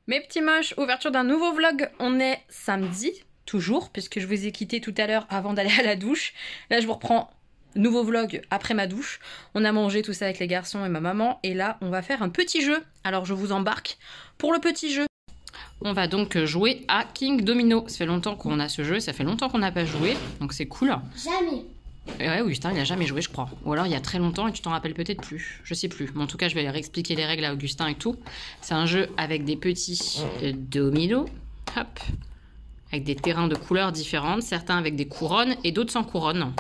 Mes petits moches, ouverture d'un nouveau vlog. On est samedi, toujours, puisque je vous ai quitté tout à l'heure avant d'aller à la douche. Là, je vous reprends nouveau vlog après ma douche. On a mangé tout ça avec les garçons et ma maman. Et là, on va faire un petit jeu. Alors, je vous embarque pour le petit jeu. On va donc jouer à King Domino. Ça fait longtemps qu'on a ce jeu, ça fait longtemps qu'on n'a pas joué. Donc, c'est cool. Jamais. Ouais, Augustin, il a jamais joué, je crois. Ou alors il y a très longtemps et tu t'en rappelles peut-être plus. Je sais plus. Mais en tout cas, je vais réexpliquer les règles à Augustin et tout. C'est un jeu avec des petits dominos. Hop. Avec des terrains de couleurs différentes. Certains avec des couronnes et d'autres sans couronne.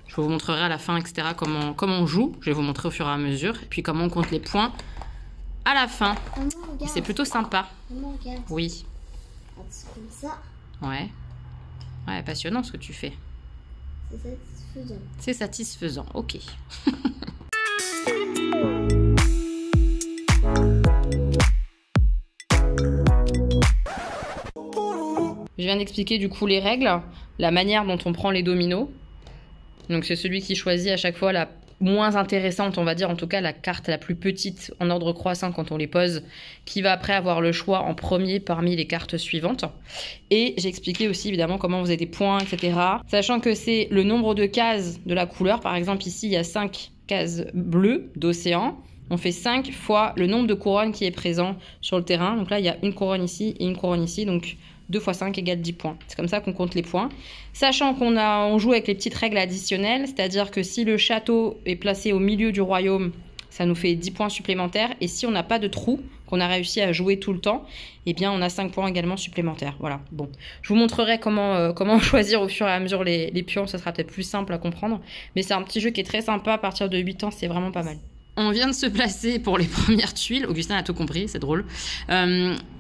Je vous montrerai à la fin, etc. comment on joue. Je vais vous montrer au fur et à mesure. Et puis comment on compte les points à la fin. C'est plutôt sympa. Maman, regarde. Oui. C'est comme ça. Ouais. Ouais, passionnant ce que tu fais. C'est satisfaisant. C'est satisfaisant, ok. Je viens d'expliquer du coup les règles, la manière dont on prend les dominos. Donc c'est celui qui choisit à chaque fois la moins intéressante, on va dire, en tout cas la carte la plus petite en ordre croissant quand on les pose, qui va après avoir le choix en premier parmi les cartes suivantes. Et j'ai expliqué aussi évidemment comment vous avez des points, etc. Sachant que c'est le nombre de cases de la couleur. Par exemple ici il y a 5 cases bleues d'océan. On fait 5 fois le nombre de couronnes qui est présent sur le terrain. Donc là il y a une couronne ici et une couronne ici. Donc 2 x 5 égale 10 points. C'est comme ça qu'on compte les points. Sachant on joue avec les petites règles additionnelles, c'est-à-dire que si le château est placé au milieu du royaume, ça nous fait 10 points supplémentaires. Et si on n'a pas de trou, qu'on a réussi à jouer tout le temps, eh bien on a 5 points également supplémentaires. Voilà. Bon, je vous montrerai comment choisir au fur et à mesure les pions. Ça sera peut-être plus simple à comprendre. Mais c'est un petit jeu qui est très sympa. À partir de 8 ans, c'est vraiment pas mal. On vient de se placer pour les premières tuiles. Augustin a tout compris, c'est drôle.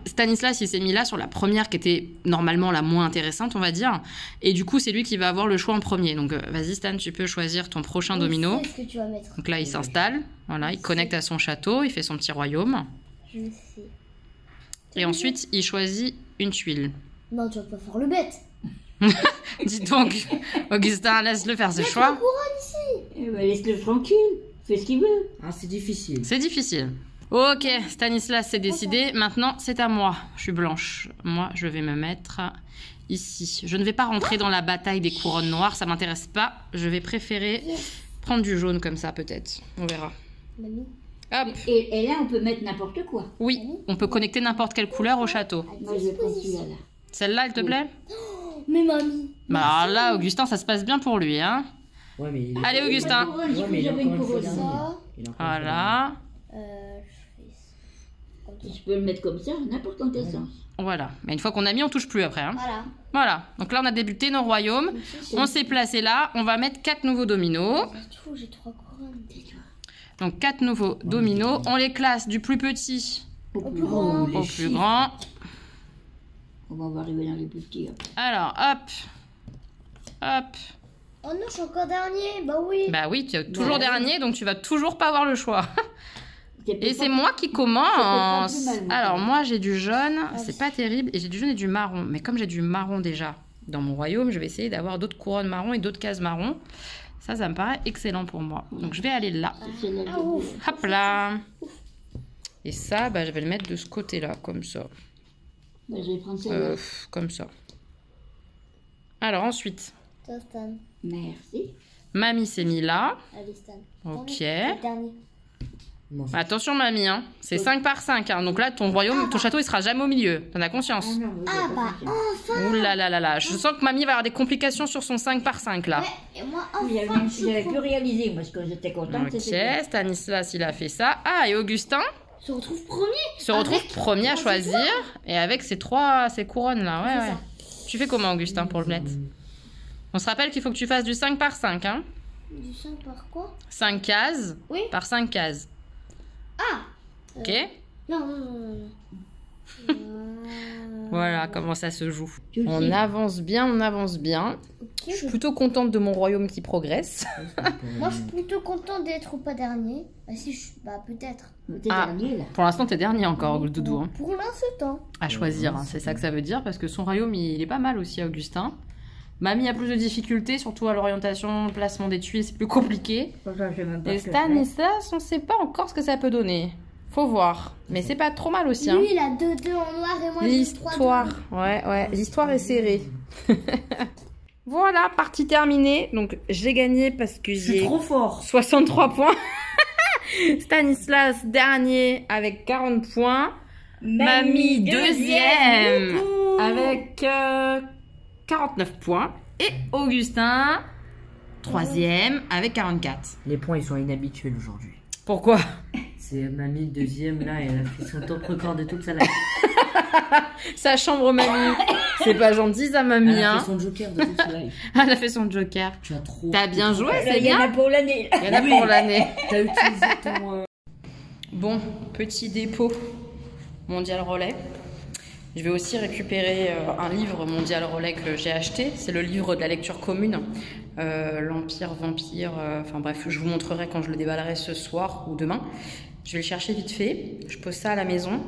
Stanislas, il s'est mis là sur la première qui était normalement la moins intéressante, on va dire. Et du coup, c'est lui qui va avoir le choix en premier. Donc, vas-y Stan, tu peux choisir ton prochain domino. Ce que tu vas mettre. Donc là, il s'installe. Voilà, il connecte à son château. Il fait son petit royaume. Je sais. Et ensuite, il choisit une tuile. Non, tu vas pas faire le bête. Dis donc, Augustin, laisse-le faire ses Il y a choix. trois couronnes ici. Eh ben, laisse-le tranquille. Fais ce qu'il veut. Ah, c'est difficile. C'est difficile. Ok, Stanislas, c'est décidé. Maintenant, c'est à moi. Je suis blanche. Moi, je vais me mettre ici. Je ne vais pas rentrer dans la bataille des couronnes noires. Ça m'intéresse pas. Je vais préférer prendre du jaune comme ça, peut-être. On verra. Mamie. Hop. Et là, on peut mettre n'importe quoi. Oui, on peut connecter n'importe quelle couleur au château. Moi, je vais prendre celui-là. Là. Celle-là, elle te plaît? Mais mamie. Bah alors là, Augustin, ça se passe bien pour lui, hein. Ouais, mais Allez, Augustin. Ouais, mais il a encore une fois Ça. dernier. Il a encore une fois Voilà. Je peux le mettre comme ça, n'importe dans quel sens. Voilà. Mais une fois qu'on a mis, on touche plus après, hein. Voilà. Voilà. Donc là, on a débuté nos royaumes. On s'est placé là. On va mettre 4 nouveaux dominos. J'ai 3 couronnes. Donc 4 nouveaux dominos. On les classe du plus petit Au plus grand. grand. au plus grand. On va arriver dans les plus petits. Alors, hop. Hop. Oh non, je suis encore dernier. Bah oui. Bah oui, tu es toujours dernier, donc tu vas toujours pas avoir le choix. Et c'est pas... moi qui C'est commence. peut-être pas plus mal, moi. Alors moi, j'ai du jaune. C'est pas terrible. Et j'ai du jaune et du marron. Mais comme j'ai du marron déjà dans mon royaume, je vais essayer d'avoir d'autres couronnes marron et d'autres cases marron. Ça me paraît excellent pour moi. Donc je vais aller là. C'est là Ah, ouf. Hop là. Et ça, bah, je vais le mettre de ce côté-là, comme ça. Bah, je vais prendre celle-là. Comme ça. Alors ensuite, Toi, Stan. Merci. mamie s'est mis là. Allez, Stan. Ok. Le dernier. Moi, Attention mamie, hein. C'est 5 par 5. Hein. Donc là, ton royaume, ton château, il sera jamais au milieu. T'en as conscience? Ah non, moi, Ah j'ai bah pas confiance. enfin. Ouh là là là là. Je sens que mamie va avoir des complications sur son 5 par 5 là. Ouais, et moi J'avais enfin. j'avais pu réaliser, moi, ce que j'étais contente. Ok, c'était Stanislas, il a fait ça. Ah, et Augustin Se retrouve premier. se retrouve Avec premier à 3 choisir. Et avec ces couronnes là. Ouais, C'est ouais. Tu fais comment, Augustin, pour le mettre? On se rappelle qu'il faut que tu fasses du 5 par 5. Hein. Du 5 par quoi? 5 cases Oui. par 5 cases. Ah. Ok? Non, non, non, non. Voilà comment ça se joue. Tu le On sais. avance bien, on avance bien. Ok, Je suis plutôt contente de mon royaume qui progresse. Moi, je suis plutôt contente d'être pas dernier. Ah si, bah peut-être. T'es Ah. dernier, là. Pour l'instant, t'es dernier encore, Doudou. Hein. Pour l'instant. À choisir, hein. C'est ça que ça veut dire, parce que son royaume, il est pas mal aussi, Augustin. Mamie a plus de difficultés, surtout à l'orientation, le placement des tuiles, c'est plus compliqué. Pour ça, je sais même pas Et ce que Stan je fais. et Stas, on sait pas encore ce que ça peut donner. Faut voir. Mais c'est pas trop mal aussi. Hein. Lui, il a 2-2 en noir L'histoire, ouais, l'histoire est serrée. Voilà, partie terminée. Donc, j'ai gagné parce que Je suis j'ai trop fort. 63 points. Stanislas, dernier, avec 40 points. Mamie, deuxième, avec 49 points. Et Augustin, troisième, avec 44. Les points, ils sont inhabituels aujourd'hui. Pourquoi? C'est mamie deuxième, là, elle a fait son top record de toute sa life. Sa chambre mamie. C'est pas gentil, ça, mamie. Elle a Hein. fait son joker de toute sa life. Elle a fait son joker. Tu as trop... T'as bien joué, c'est Il y en a bien. pour l'année. Il y en a pour l'année. T'as utilisé ton... Bon, petit dépôt mondial relais. Je vais aussi récupérer un livre mondial relais que j'ai acheté. C'est le livre de la lecture commune. L'Empire Vampire. Enfin bref, je vous montrerai quand je le déballerai ce soir ou demain. Je vais le chercher vite fait. Je pose ça à la maison.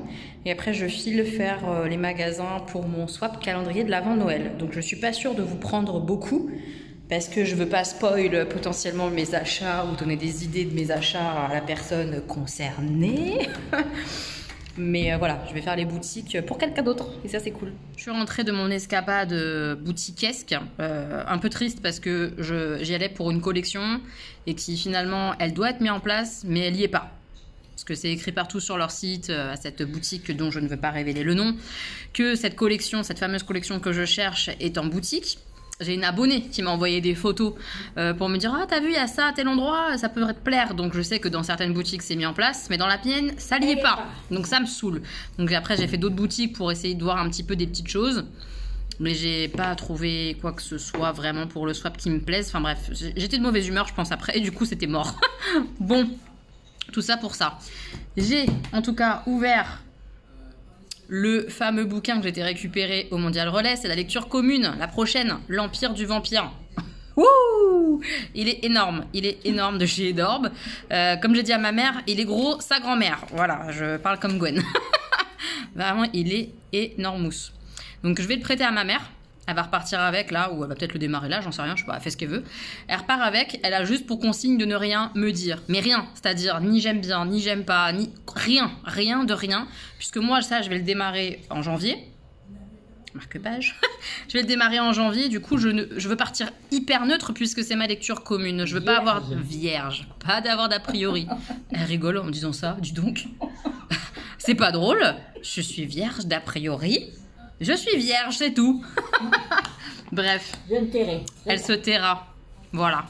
Et après, je file faire les magasins pour mon swap calendrier de l'avant Noël. Donc je suis pas sûre de vous prendre beaucoup. Parce que je veux pas spoil potentiellement mes achats ou donner des idées de mes achats à la personne concernée. Mais voilà, je vais faire les boutiques pour quelqu'un d'autre et ça c'est cool. Je suis rentrée de mon escapade boutiquesque, un peu triste parce que j'y allais pour une collection et qui finalement elle doit être mise en place mais elle y est pas. Parce que c'est écrit partout sur leur site, à cette boutique dont je ne veux pas révéler le nom, que cette collection, cette fameuse collection que je cherche est en boutique. J'ai une abonnée qui m'a envoyé des photos pour me dire « Ah, t'as vu, il y a ça à tel endroit, ça peut te plaire. » Donc je sais que dans certaines boutiques, c'est mis en place, mais dans la mienne, ça n'y est pas. Donc ça me saoule. Donc après, j'ai fait d'autres boutiques pour essayer de voir un petit peu des petites choses. Mais j'ai pas trouvé quoi que ce soit vraiment pour le swap qui me plaise. Enfin bref, j'étais de mauvaise humeur, je pense, après. Et du coup, c'était mort. Bon, tout ça pour ça. J'ai en tout cas ouvert... le fameux bouquin que j'ai été récupéré au Mondial Relais, c'est la lecture commune, la prochaine, l'Empire du Vampire. Wouh! Il est énorme de chez Edorb. Comme j'ai dit à ma mère, il est gros, sa grand-mère. Voilà, je parle comme Gwen. Vraiment, il est énormous. Donc je vais le prêter à ma mère. Elle va repartir avec là, ou elle va peut-être le démarrer là, j'en sais rien, je sais pas, elle fait ce qu'elle veut. Elle repart avec, elle a juste pour consigne de ne rien me dire. Mais rien, c'est-à-dire ni j'aime bien, ni j'aime pas, ni rien de rien. Puisque moi, ça, je vais le démarrer en janvier. Marque-page. Je vais le démarrer en janvier, du coup, je veux partir hyper neutre puisque c'est ma lecture commune. Je veux pas avoir vierge, pas d'avoir d'a priori. Elle rigole en me disant ça, dis donc. C'est pas drôle, je suis vierge d'a priori. Je suis vierge, c'est tout. Bref. Je me tairai. Elle se taira. Voilà.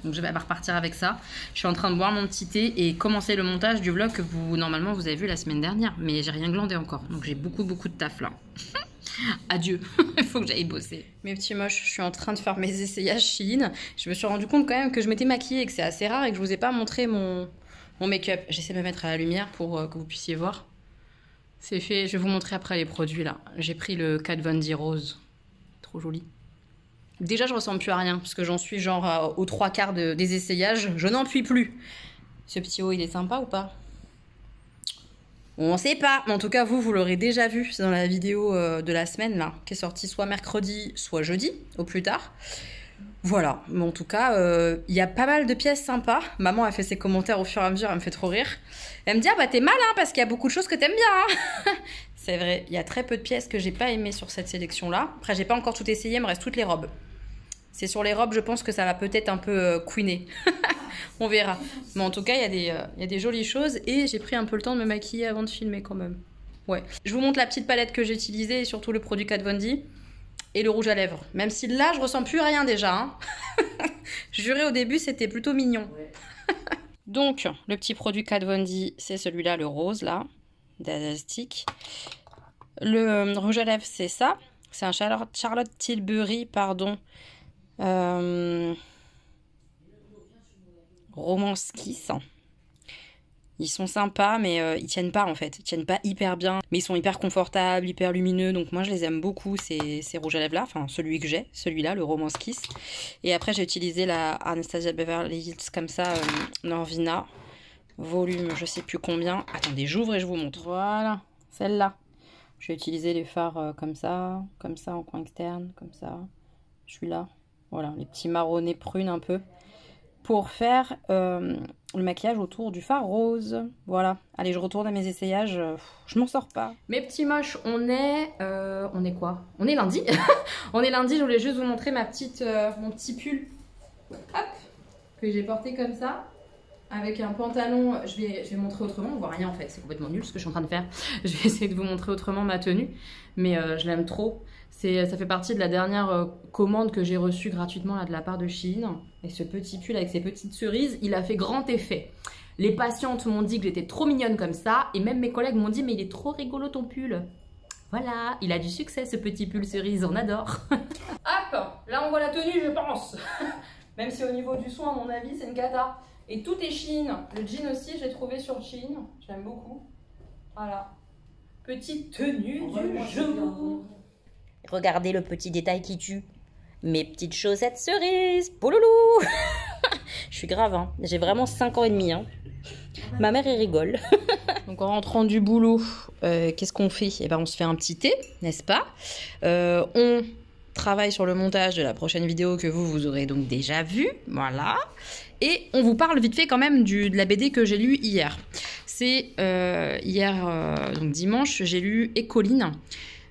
Donc je vais repartir avec ça. Je suis en train de boire mon petit thé et commencer le montage du vlog que normalement vous avez vu la semaine dernière. Mais j'ai rien glandé encore. Donc j'ai beaucoup de taf là. Adieu. Il faut que j'aille bosser. Mes petits moches, je suis en train de faire mes essayages Shein. Je me suis rendu compte quand même que je m'étais maquillée et que c'est assez rare et que je vous ai pas montré mon make-up. J'essaie de me mettre à la lumière pour que vous puissiez voir. C'est fait, je vais vous montrer après les produits là. J'ai pris le Kat Von D rose. Trop joli. Déjà, je ressemble plus à rien parce que j'en suis genre aux 3/4 des essayages. Je n'en puis plus. Ce petit haut, il est sympa ou pas? On sait pas. Mais en tout cas, vous l'aurez déjà vu. C'est dans la vidéo de la semaine là, qui est sortie soit mercredi, soit jeudi, au plus tard. Voilà, mais en tout cas, il y a pas mal de pièces sympas. Maman a fait ses commentaires au fur et à mesure, elle me fait trop rire. Elle me dit « Ah bah t'es mal, hein, parce qu'il y a beaucoup de choses que t'aimes bien. Hein. » C'est vrai, il y a très peu de pièces que j'ai pas aimées sur cette sélection-là. Après, j'ai pas encore tout essayé, il me reste toutes les robes. C'est sur les robes, je pense que ça va peut-être un peu queener. On verra. Mais en tout cas, il y a des jolies choses et j'ai pris un peu le temps de me maquiller avant de filmer quand même. Ouais. Je vous montre la petite palette que j'ai utilisée et surtout le produit Kat Von D. Et le rouge à lèvres. Même si là, je ressens plus rien déjà. Hein. Juré, au début, c'était plutôt mignon. Ouais. Donc, le petit produit Kat Von D, c'est celui-là, le rose, là, d'Azastic. Le rouge à lèvres, c'est ça. C'est un Charlotte Tilbury, pardon. Romance Kiss. Ils sont sympas, mais ils tiennent pas en fait. Ils tiennent pas hyper bien. Mais ils sont hyper confortables, hyper lumineux. Donc moi, je les aime beaucoup, ces rouges à lèvres-là. Enfin, celui que j'ai, celui-là, le Romance Kiss. Et après, j'ai utilisé la Anastasia Beverly Hills comme ça, Norvina. Volume, je sais plus combien. Attendez, j'ouvre et je vous montre. Voilà, celle-là. J'ai utilisé les fards comme ça en coin externe, comme ça. Je suis là. Voilà, les petits marronnés prunes un peu. pour faire le maquillage autour du fard rose. Voilà. Allez, je retourne à mes essayages. Je m'en sors pas. Mes petits moches, on est quoi? On est lundi. On est lundi, je voulais juste vous montrer mon petit pull. Hop, que j'ai porté comme ça. Avec un pantalon, je vais montrer autrement, on voit rien en fait, c'est complètement nul ce que je suis en train de faire. Je vais essayer de vous montrer autrement ma tenue, mais je l'aime trop. Ça fait partie de la dernière commande que j'ai reçue gratuitement là, de la part de Shein. Et ce petit pull avec ses petites cerises, il a fait grand effet. Les patientes m'ont dit que j'étais trop mignonne comme ça, et même mes collègues m'ont dit mais il est trop rigolo ton pull. Voilà, il a du succès ce petit pull cerise, on adore. Hop, là on voit la tenue je pense. Même si au niveau du soin à mon avis c'est une cata. Et tout est Shein. Le jean aussi, je l'ai trouvé sur Shein. J'aime beaucoup. Voilà. Petite tenue du jour. Regardez le petit détail qui tue. Mes petites chaussettes cerises. Pouloulou. Je suis grave, hein. J'ai vraiment 5 ans et demi. Hein. Ma mère, elle rigole. Donc en rentrant du boulot, qu'est-ce qu'on fait? Eh ben, on se fait un petit thé, n'est-ce pas? On travaille sur le montage de la prochaine vidéo que vous aurez donc déjà vue. Voilà. Et on vous parle vite fait quand même de la BD que j'ai lue hier. C'est hier, donc dimanche, j'ai lu Écoline.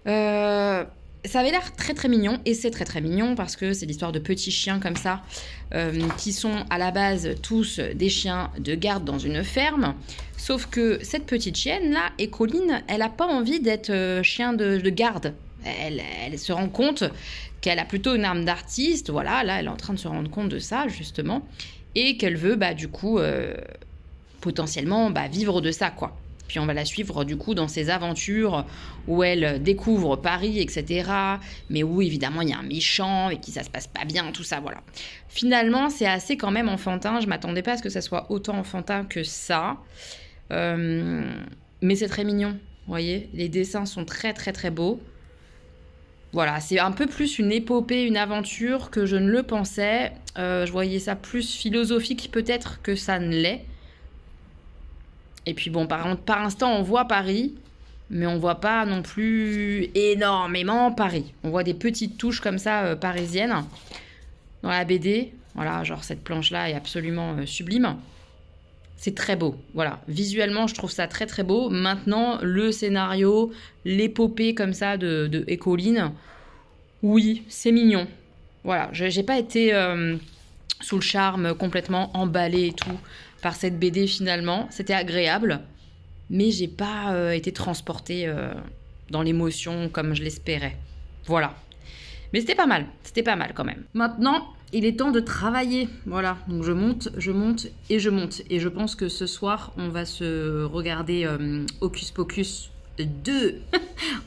Ça avait l'air très très mignon, et c'est très très mignon parce que c'est l'histoire de petits chiens comme ça, qui sont à la base tous des chiens de garde dans une ferme. Sauf que cette petite chienne là, Écoline, elle n'a pas envie d'être chien de garde. Elle se rend compte qu'elle a plutôt une âme d'artiste, voilà, là elle est en train de se rendre compte de ça justement. Et qu'elle veut, du coup, potentiellement vivre de ça, quoi. Puis on va la suivre, du coup, dans ses aventures où elle découvre Paris, etc. Mais où, évidemment, il y a un méchant et qui ça se passe pas bien, tout ça, voilà. Finalement, c'est assez quand même enfantin. Je m'attendais pas à ce que ça soit autant enfantin que ça. Mais c'est très mignon, vous voyez. Les dessins sont très, très, très beaux. Voilà, c'est un peu plus une épopée, une aventure que je ne le pensais. Je voyais ça plus philosophique peut-être que ça ne l'est. Et puis bon, par instant, on voit Paris, mais on voit pas non plus énormément Paris. On voit des petites touches comme ça parisiennes dans la BD. Voilà, genre cette planche-là est absolument sublime. C'est très beau, voilà. Visuellement, je trouve ça très très beau. Maintenant, le scénario, l'épopée comme ça de Écoline, oui, c'est mignon. Voilà, j'ai pas été sous le charme, complètement emballée et tout par cette BD finalement. C'était agréable, mais j'ai pas été transportée dans l'émotion comme je l'espérais. Voilà. Mais c'était pas mal quand même. Maintenant, il est temps de travailler. Voilà, donc je monte. Et je pense que ce soir, on va se regarder Hocus Pocus 2.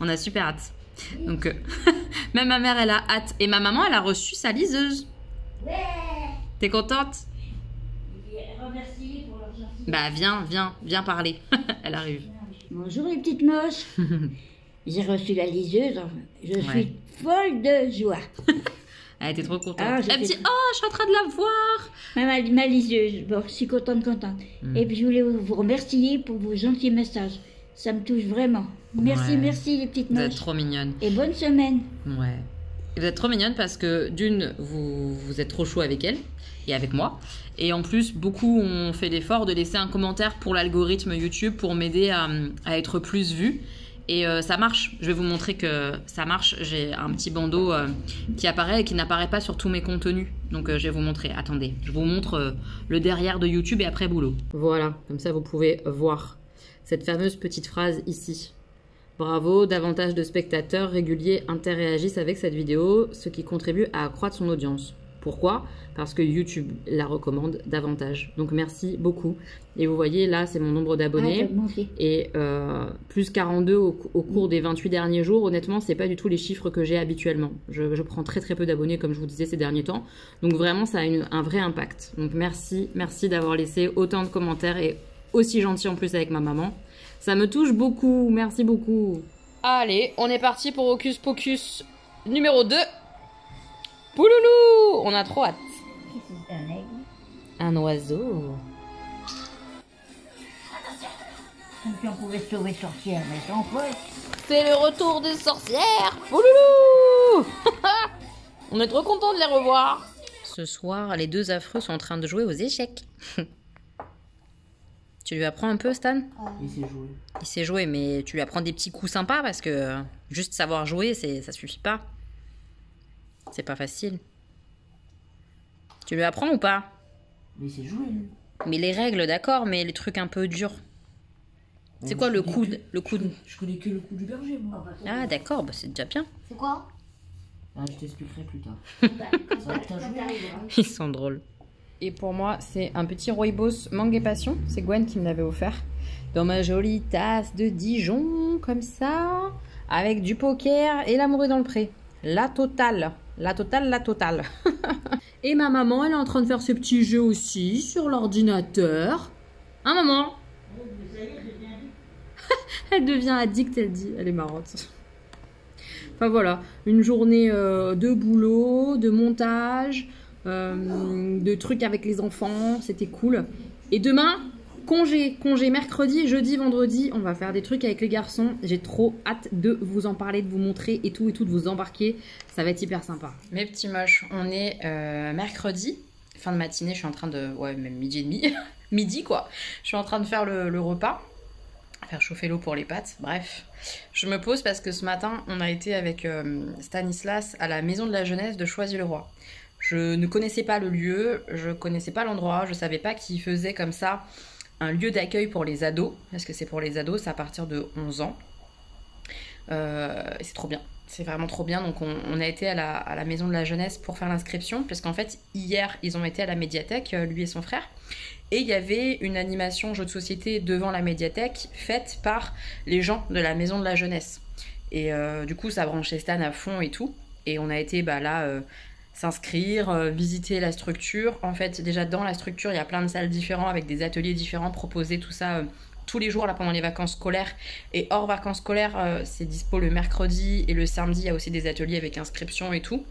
On a super hâte. Donc, même ma mère, elle a hâte. Et ma maman, elle a reçu sa liseuse. Ouais. T'es contente? Remercie pour leur gentillesse. Viens parler. Elle arrive. Bonjour les petites moches. J'ai reçu la liseuse. Je suis folle de joie. Elle était trop contente. Ah, elle me dit, oh, je suis en train de la voir. Ma liseuse. Bon, je suis contente. Et puis je voulais vous remercier pour vos gentils messages. Ça me touche vraiment. Merci les petites moches. Vous êtes trop mignonne. Et bonne semaine. Ouais. Vous êtes trop mignonne parce que d'une, vous êtes trop chou avec elle et avec moi. Et en plus, beaucoup ont fait l'effort de laisser un commentaire pour l'algorithme YouTube pour m'aider à être plus vue. Et ça marche. Je vais vous montrer que ça marche. J'ai un petit bandeau qui apparaît et qui n'apparaît pas sur tous mes contenus. Donc je vais vous montrer. Attendez, je vous montre le derrière de YouTube et après boulot. Voilà, comme ça vous pouvez voir cette fameuse petite phrase ici. Bravo, davantage de spectateurs réguliers interagissent avec cette vidéo, ce qui contribue à accroître son audience. Pourquoi? Parce que YouTube la recommande davantage. Donc merci beaucoup. Et vous voyez, là, c'est mon nombre d'abonnés. Et plus 42 au cours des 28 derniers jours. Honnêtement, c'est pas du tout les chiffres que j'ai habituellement. Je prends très très peu d'abonnés, comme je vous disais, ces derniers temps. Donc vraiment, ça a un vrai impact. Donc merci d'avoir laissé autant de commentaires et aussi gentil en plus avec ma maman. Ça me touche beaucoup. Merci beaucoup. Allez, on est parti pour Hocus Pocus numéro 2. Pouloulou! On a trop hâte. Un aigle. Un oiseau. Comme si on pouvait sauver sorcière, mais sans quoi. C'est le retour des sorcières. Pouloulou! On est trop content de les revoir. Ce soir, les deux affreux sont en train de jouer aux échecs. Tu lui apprends un peu, Stan? Il s'est joué. Il sait jouer, mais tu lui apprends des petits coups sympas parce que juste savoir jouer, ça suffit pas. C'est pas facile. Tu lui apprends ou pas? Mais il s'est joué, lui. Mais les règles, d'accord, mais les trucs un peu durs. C'est quoi le coup de... Je connais que le coup du berger, moi. Ah d'accord, bah, c'est déjà bien. C'est quoi? Ah, je t'expliquerai plus tard. Ils sont drôles. Et pour moi, c'est un petit rooibos mangue et passion. C'est Gwen qui me l'avait offert. Dans ma jolie tasse de Dijon, comme ça. Avec du poker et l'amour est dans le pré. La totale. La totale, la totale. Et ma maman, elle est en train de faire ses petits jeux aussi sur l'ordinateur. Hein, maman? Elle devient addict, elle dit. Elle est marrante. Enfin voilà, une journée de boulot, de montage, de trucs avec les enfants, c'était cool. Et demain, congé mercredi, jeudi, vendredi, on va faire des trucs avec les garçons. J'ai trop hâte de vous en parler, de vous montrer et tout, de vous embarquer. Ça va être hyper sympa. Mes petits moches, on est mercredi, fin de matinée, je suis en train de... Ouais, même midi et demi, midi quoi. Je suis en train de faire le repas. Faire chauffer l'eau pour les pâtes, bref. Je me pose parce que ce matin, on a été avec Stanislas à la maison de la jeunesse de Choisy-le-Roi. Je ne connaissais pas le lieu, je connaissais pas l'endroit, je savais pas qu'ils faisaient comme ça un lieu d'accueil pour les ados, parce que c'est pour les ados, c'est à partir de 11 ans. C'est trop bien, c'est vraiment trop bien. Donc on a été à la maison de la jeunesse pour faire l'inscription, parce qu'en fait, hier, ils ont été à la médiathèque, lui et son frère. Et il y avait une animation jeu de société devant la médiathèque faite par les gens de la maison de la jeunesse. Et du coup, ça branchait Stan à fond et tout. Et on a été là s'inscrire, visiter la structure. En fait, déjà dans la structure, il y a plein de salles différentes avec des ateliers différents proposés, tout ça tous les jours là pendant les vacances scolaires. Et hors vacances scolaires, c'est dispo le mercredi et le samedi. Il y a aussi des ateliers avec inscription et tout.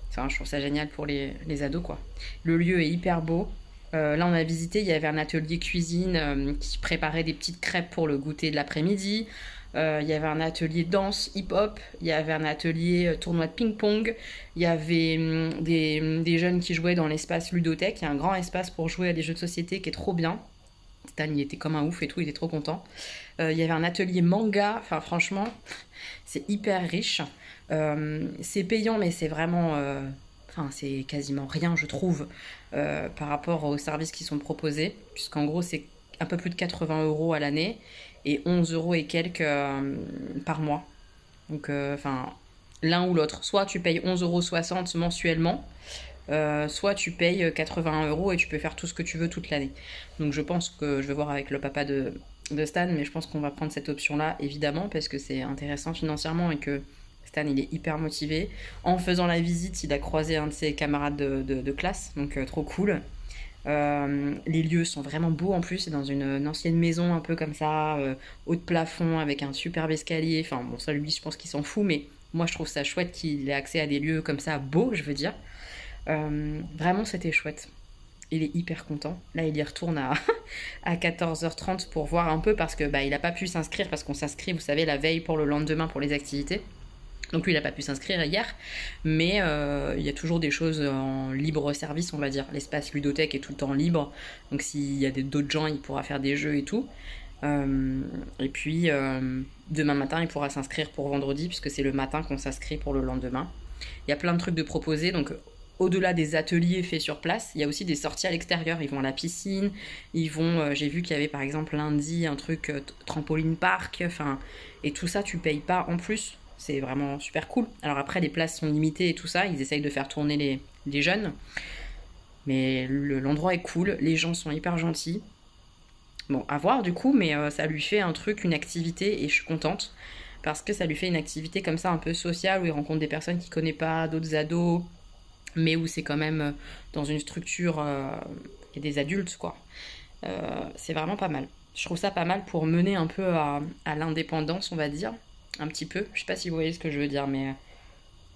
Enfin, je trouve ça génial pour les ados quoi. Le lieu est hyper beau. Là, on a visité, il y avait un atelier cuisine qui préparait des petites crêpes pour le goûter de l'après-midi. Il y avait un atelier danse, hip-hop. Il y avait un atelier tournoi de ping-pong. Il y avait des jeunes qui jouaient dans l'espace ludothèque. Il y a un grand espace pour jouer à des jeux de société qui est trop bien. Stan, il était comme un ouf et tout, il était trop content. Il y avait un atelier manga. Enfin, franchement, c'est hyper riche. C'est payant, mais c'est vraiment... Enfin, c'est quasiment rien, je trouve, par rapport aux services qui sont proposés, puisqu'en gros, c'est un peu plus de 80 € à l'année et 11 € et quelques par mois. Donc, l'un ou l'autre. Soit tu payes 11,60 € mensuellement, soit tu payes 81 € et tu peux faire tout ce que tu veux toute l'année. Donc, je pense que je vais voir avec le papa de Stan, mais je pense qu'on va prendre cette option-là, évidemment, parce que c'est intéressant financièrement et que Stan, il est hyper motivé. En faisant la visite, il a croisé un de ses camarades de classe, donc trop cool. Les lieux sont vraiment beaux en plus, c'est dans une ancienne maison un peu comme ça, haut de plafond, avec un superbe escalier. Enfin bon, ça lui, je pense qu'il s'en fout, mais moi je trouve ça chouette qu'il ait accès à des lieux comme ça, beaux, je veux dire. Vraiment, c'était chouette. Il est hyper content. Là, il y retourne à 14h30 pour voir un peu, parce que il n'a pas pu s'inscrire, parce qu'on s'inscrit, vous savez, la veille pour le lendemain pour les activités. Donc lui, il n'a pas pu s'inscrire hier, mais il y a toujours des choses en libre service, on va dire. L'espace ludothèque est tout le temps libre, donc s'il y a d'autres gens, il pourra faire des jeux et tout. Et puis, demain matin, il pourra s'inscrire pour vendredi, puisque c'est le matin qu'on s'inscrit pour le lendemain. Il y a plein de trucs de proposés, donc au-delà des ateliers faits sur place, il y a aussi des sorties à l'extérieur. Ils vont à la piscine, ils vont... j'ai vu qu'il y avait par exemple lundi un truc trampoline park, et tout ça, tu payes pas en plus. C'est vraiment super cool. Alors après, les places sont limitées et tout ça. Ils essayent de faire tourner les jeunes. Mais l'endroit est cool. Les gens sont hyper gentils. Bon, à voir du coup, mais ça lui fait un truc, une activité. Et je suis contente. Parce que ça lui fait une activité comme ça, un peu sociale, où il rencontre des personnes qu'il ne connaît pas, d'autres ados. Mais où c'est quand même dans une structure et des adultes, quoi. C'est vraiment pas mal. Je trouve ça pas mal pour mener un peu à l'indépendance, on va dire. Un petit peu, je sais pas si vous voyez ce que je veux dire, mais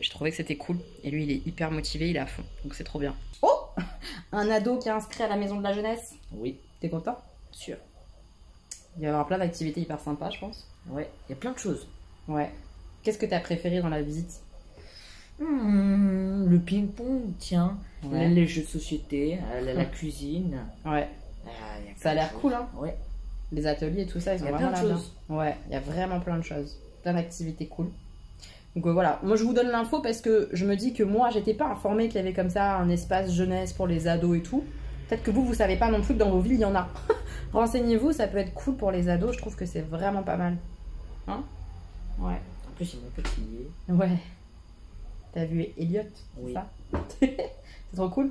je trouvais que c'était cool. Et lui, il est hyper motivé, il est à fond, donc c'est trop bien. Oh, un ado qui est inscrit à la maison de la jeunesse. Oui. T'es content? Sûr. Il va y avoir plein d'activités hyper sympas, je pense. Ouais, il y a plein de choses. Ouais. Qu'est-ce que t'as préféré dans la visite? le ping-pong, tiens. Ouais. Les jeux de société, la cuisine. Ouais. Il y a Ça a l'air plein de cool, choses. hein. Ouais. Les ateliers et tout ça, ils Il sont y a vraiment plein de là-dedans. choses. Ouais, il y a vraiment plein de choses. Plein d'activités cool. Donc voilà, moi je vous donne l'info parce que je me dis que moi j'étais pas informée qu'il y avait comme ça un espace jeunesse pour les ados et tout. Peut-être que vous savez pas non plus que dans vos villes il y en a. Renseignez-vous, ça peut être cool pour les ados, je trouve que c'est vraiment pas mal. Hein? Ouais. En plus, ils m'ont petillé. Ouais. T'as vu Elliot, c'est Oui. ça? C'est trop cool.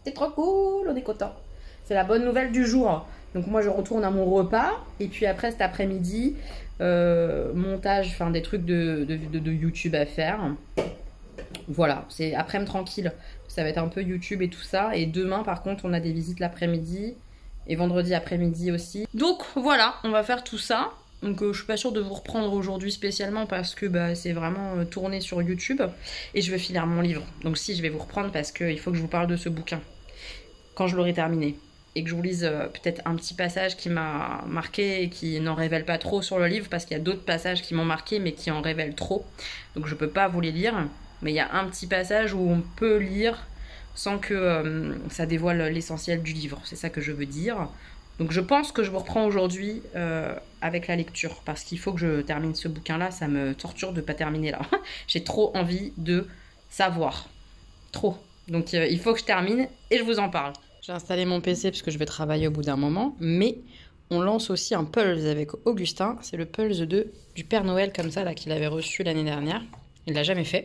C'est trop cool, on est content. C'est la bonne nouvelle du jour. Donc moi je retourne à mon repas et puis après cet après-midi, montage, enfin des trucs de YouTube à faire. Voilà, c'est après-midi tranquille. Ça va être un peu YouTube et tout ça. Et demain par contre on a des visites l'après-midi et vendredi après-midi aussi. Donc voilà, on va faire tout ça. Donc je suis pas sûre de vous reprendre aujourd'hui spécialement parce que bah, c'est vraiment tourné sur YouTube. Et je vais finir mon livre. Donc si, je vais vous reprendre parce qu'il faut que je vous parle de ce bouquin. Quand je l'aurai terminé. Et que je vous lise peut-être un petit passage qui m'a marqué et qui n'en révèle pas trop sur le livre. Parce qu'il y a d'autres passages qui m'ont marqué mais qui en révèlent trop. Donc je peux pas vous les lire. Mais il y a un petit passage où on peut lire sans que ça dévoile l'essentiel du livre. C'est ça que je veux dire. Donc je pense que je vous reprends aujourd'hui avec la lecture parce qu'il faut que je termine ce bouquin-là. Ça me torture de ne pas terminer là. J'ai trop envie de savoir. Trop. Donc il faut que je termine et je vous en parle. J'ai installé mon PC parce que je vais travailler au bout d'un moment. Mais on lance aussi un Pulse avec Augustin. C'est le Pulse du Père Noël comme ça là qu'il avait reçu l'année dernière. Il l'a jamais fait.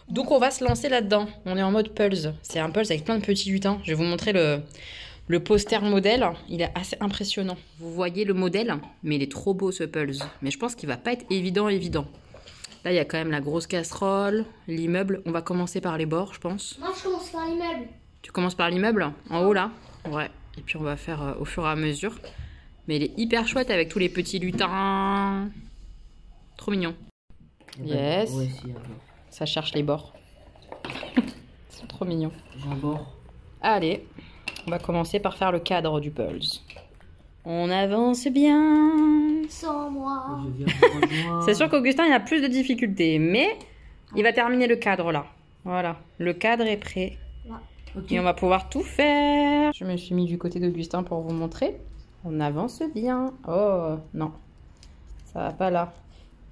Donc on va se lancer là-dedans. On est en mode Pulse. C'est un Pulse avec plein de petits lutins. Je vais vous montrer le poster modèle, il est assez impressionnant. Vous voyez le modèle, mais il est trop beau ce Pulse. Mais je pense qu'il va pas être évident. Là, il y a quand même la grosse casserole, l'immeuble. On va commencer par les bords, je pense. Moi, je commence par l'immeuble. Tu commences par l'immeuble, en haut là? Ouais. Et puis on va faire au fur et à mesure. Mais il est hyper chouette avec tous les petits lutins. Trop mignon. Yes. Ouais, si, un bord. Ça cherche les bords. Ils sont trop mignons. J'ai un bord. Allez. On va commencer par faire le cadre du Pulse. On avance bien. Sans moi. Je viens vous rejoindre. C'est sûr qu'Augustin il a plus de difficultés, mais il va terminer le cadre là. Voilà, le cadre est prêt. Ok. Et on va pouvoir tout faire. Je me suis mis du côté d'Augustin pour vous montrer. On avance bien. Oh non, ça va pas là.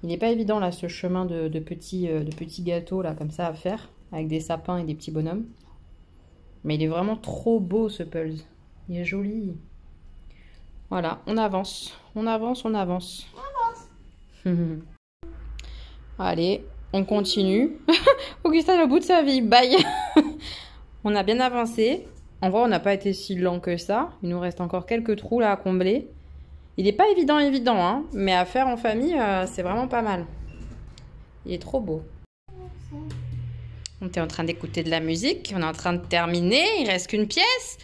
Il n'est pas évident là ce chemin de petits gâteaux là comme ça à faire avec des sapins et des petits bonhommes. Mais il est vraiment trop beau ce Pulse. Il est joli. Voilà, on avance. On avance, on avance. On avance. Allez, on continue. Augustin est au bout de sa vie. Bye. On a bien avancé. En vrai, on n'a pas été si lent que ça. Il nous reste encore quelques trous là à combler. Il n'est pas évident, hein. Mais à faire en famille, c'est vraiment pas mal. Il est trop beau. On est en train d'écouter de la musique. On est en train de terminer. Il reste qu'une pièce.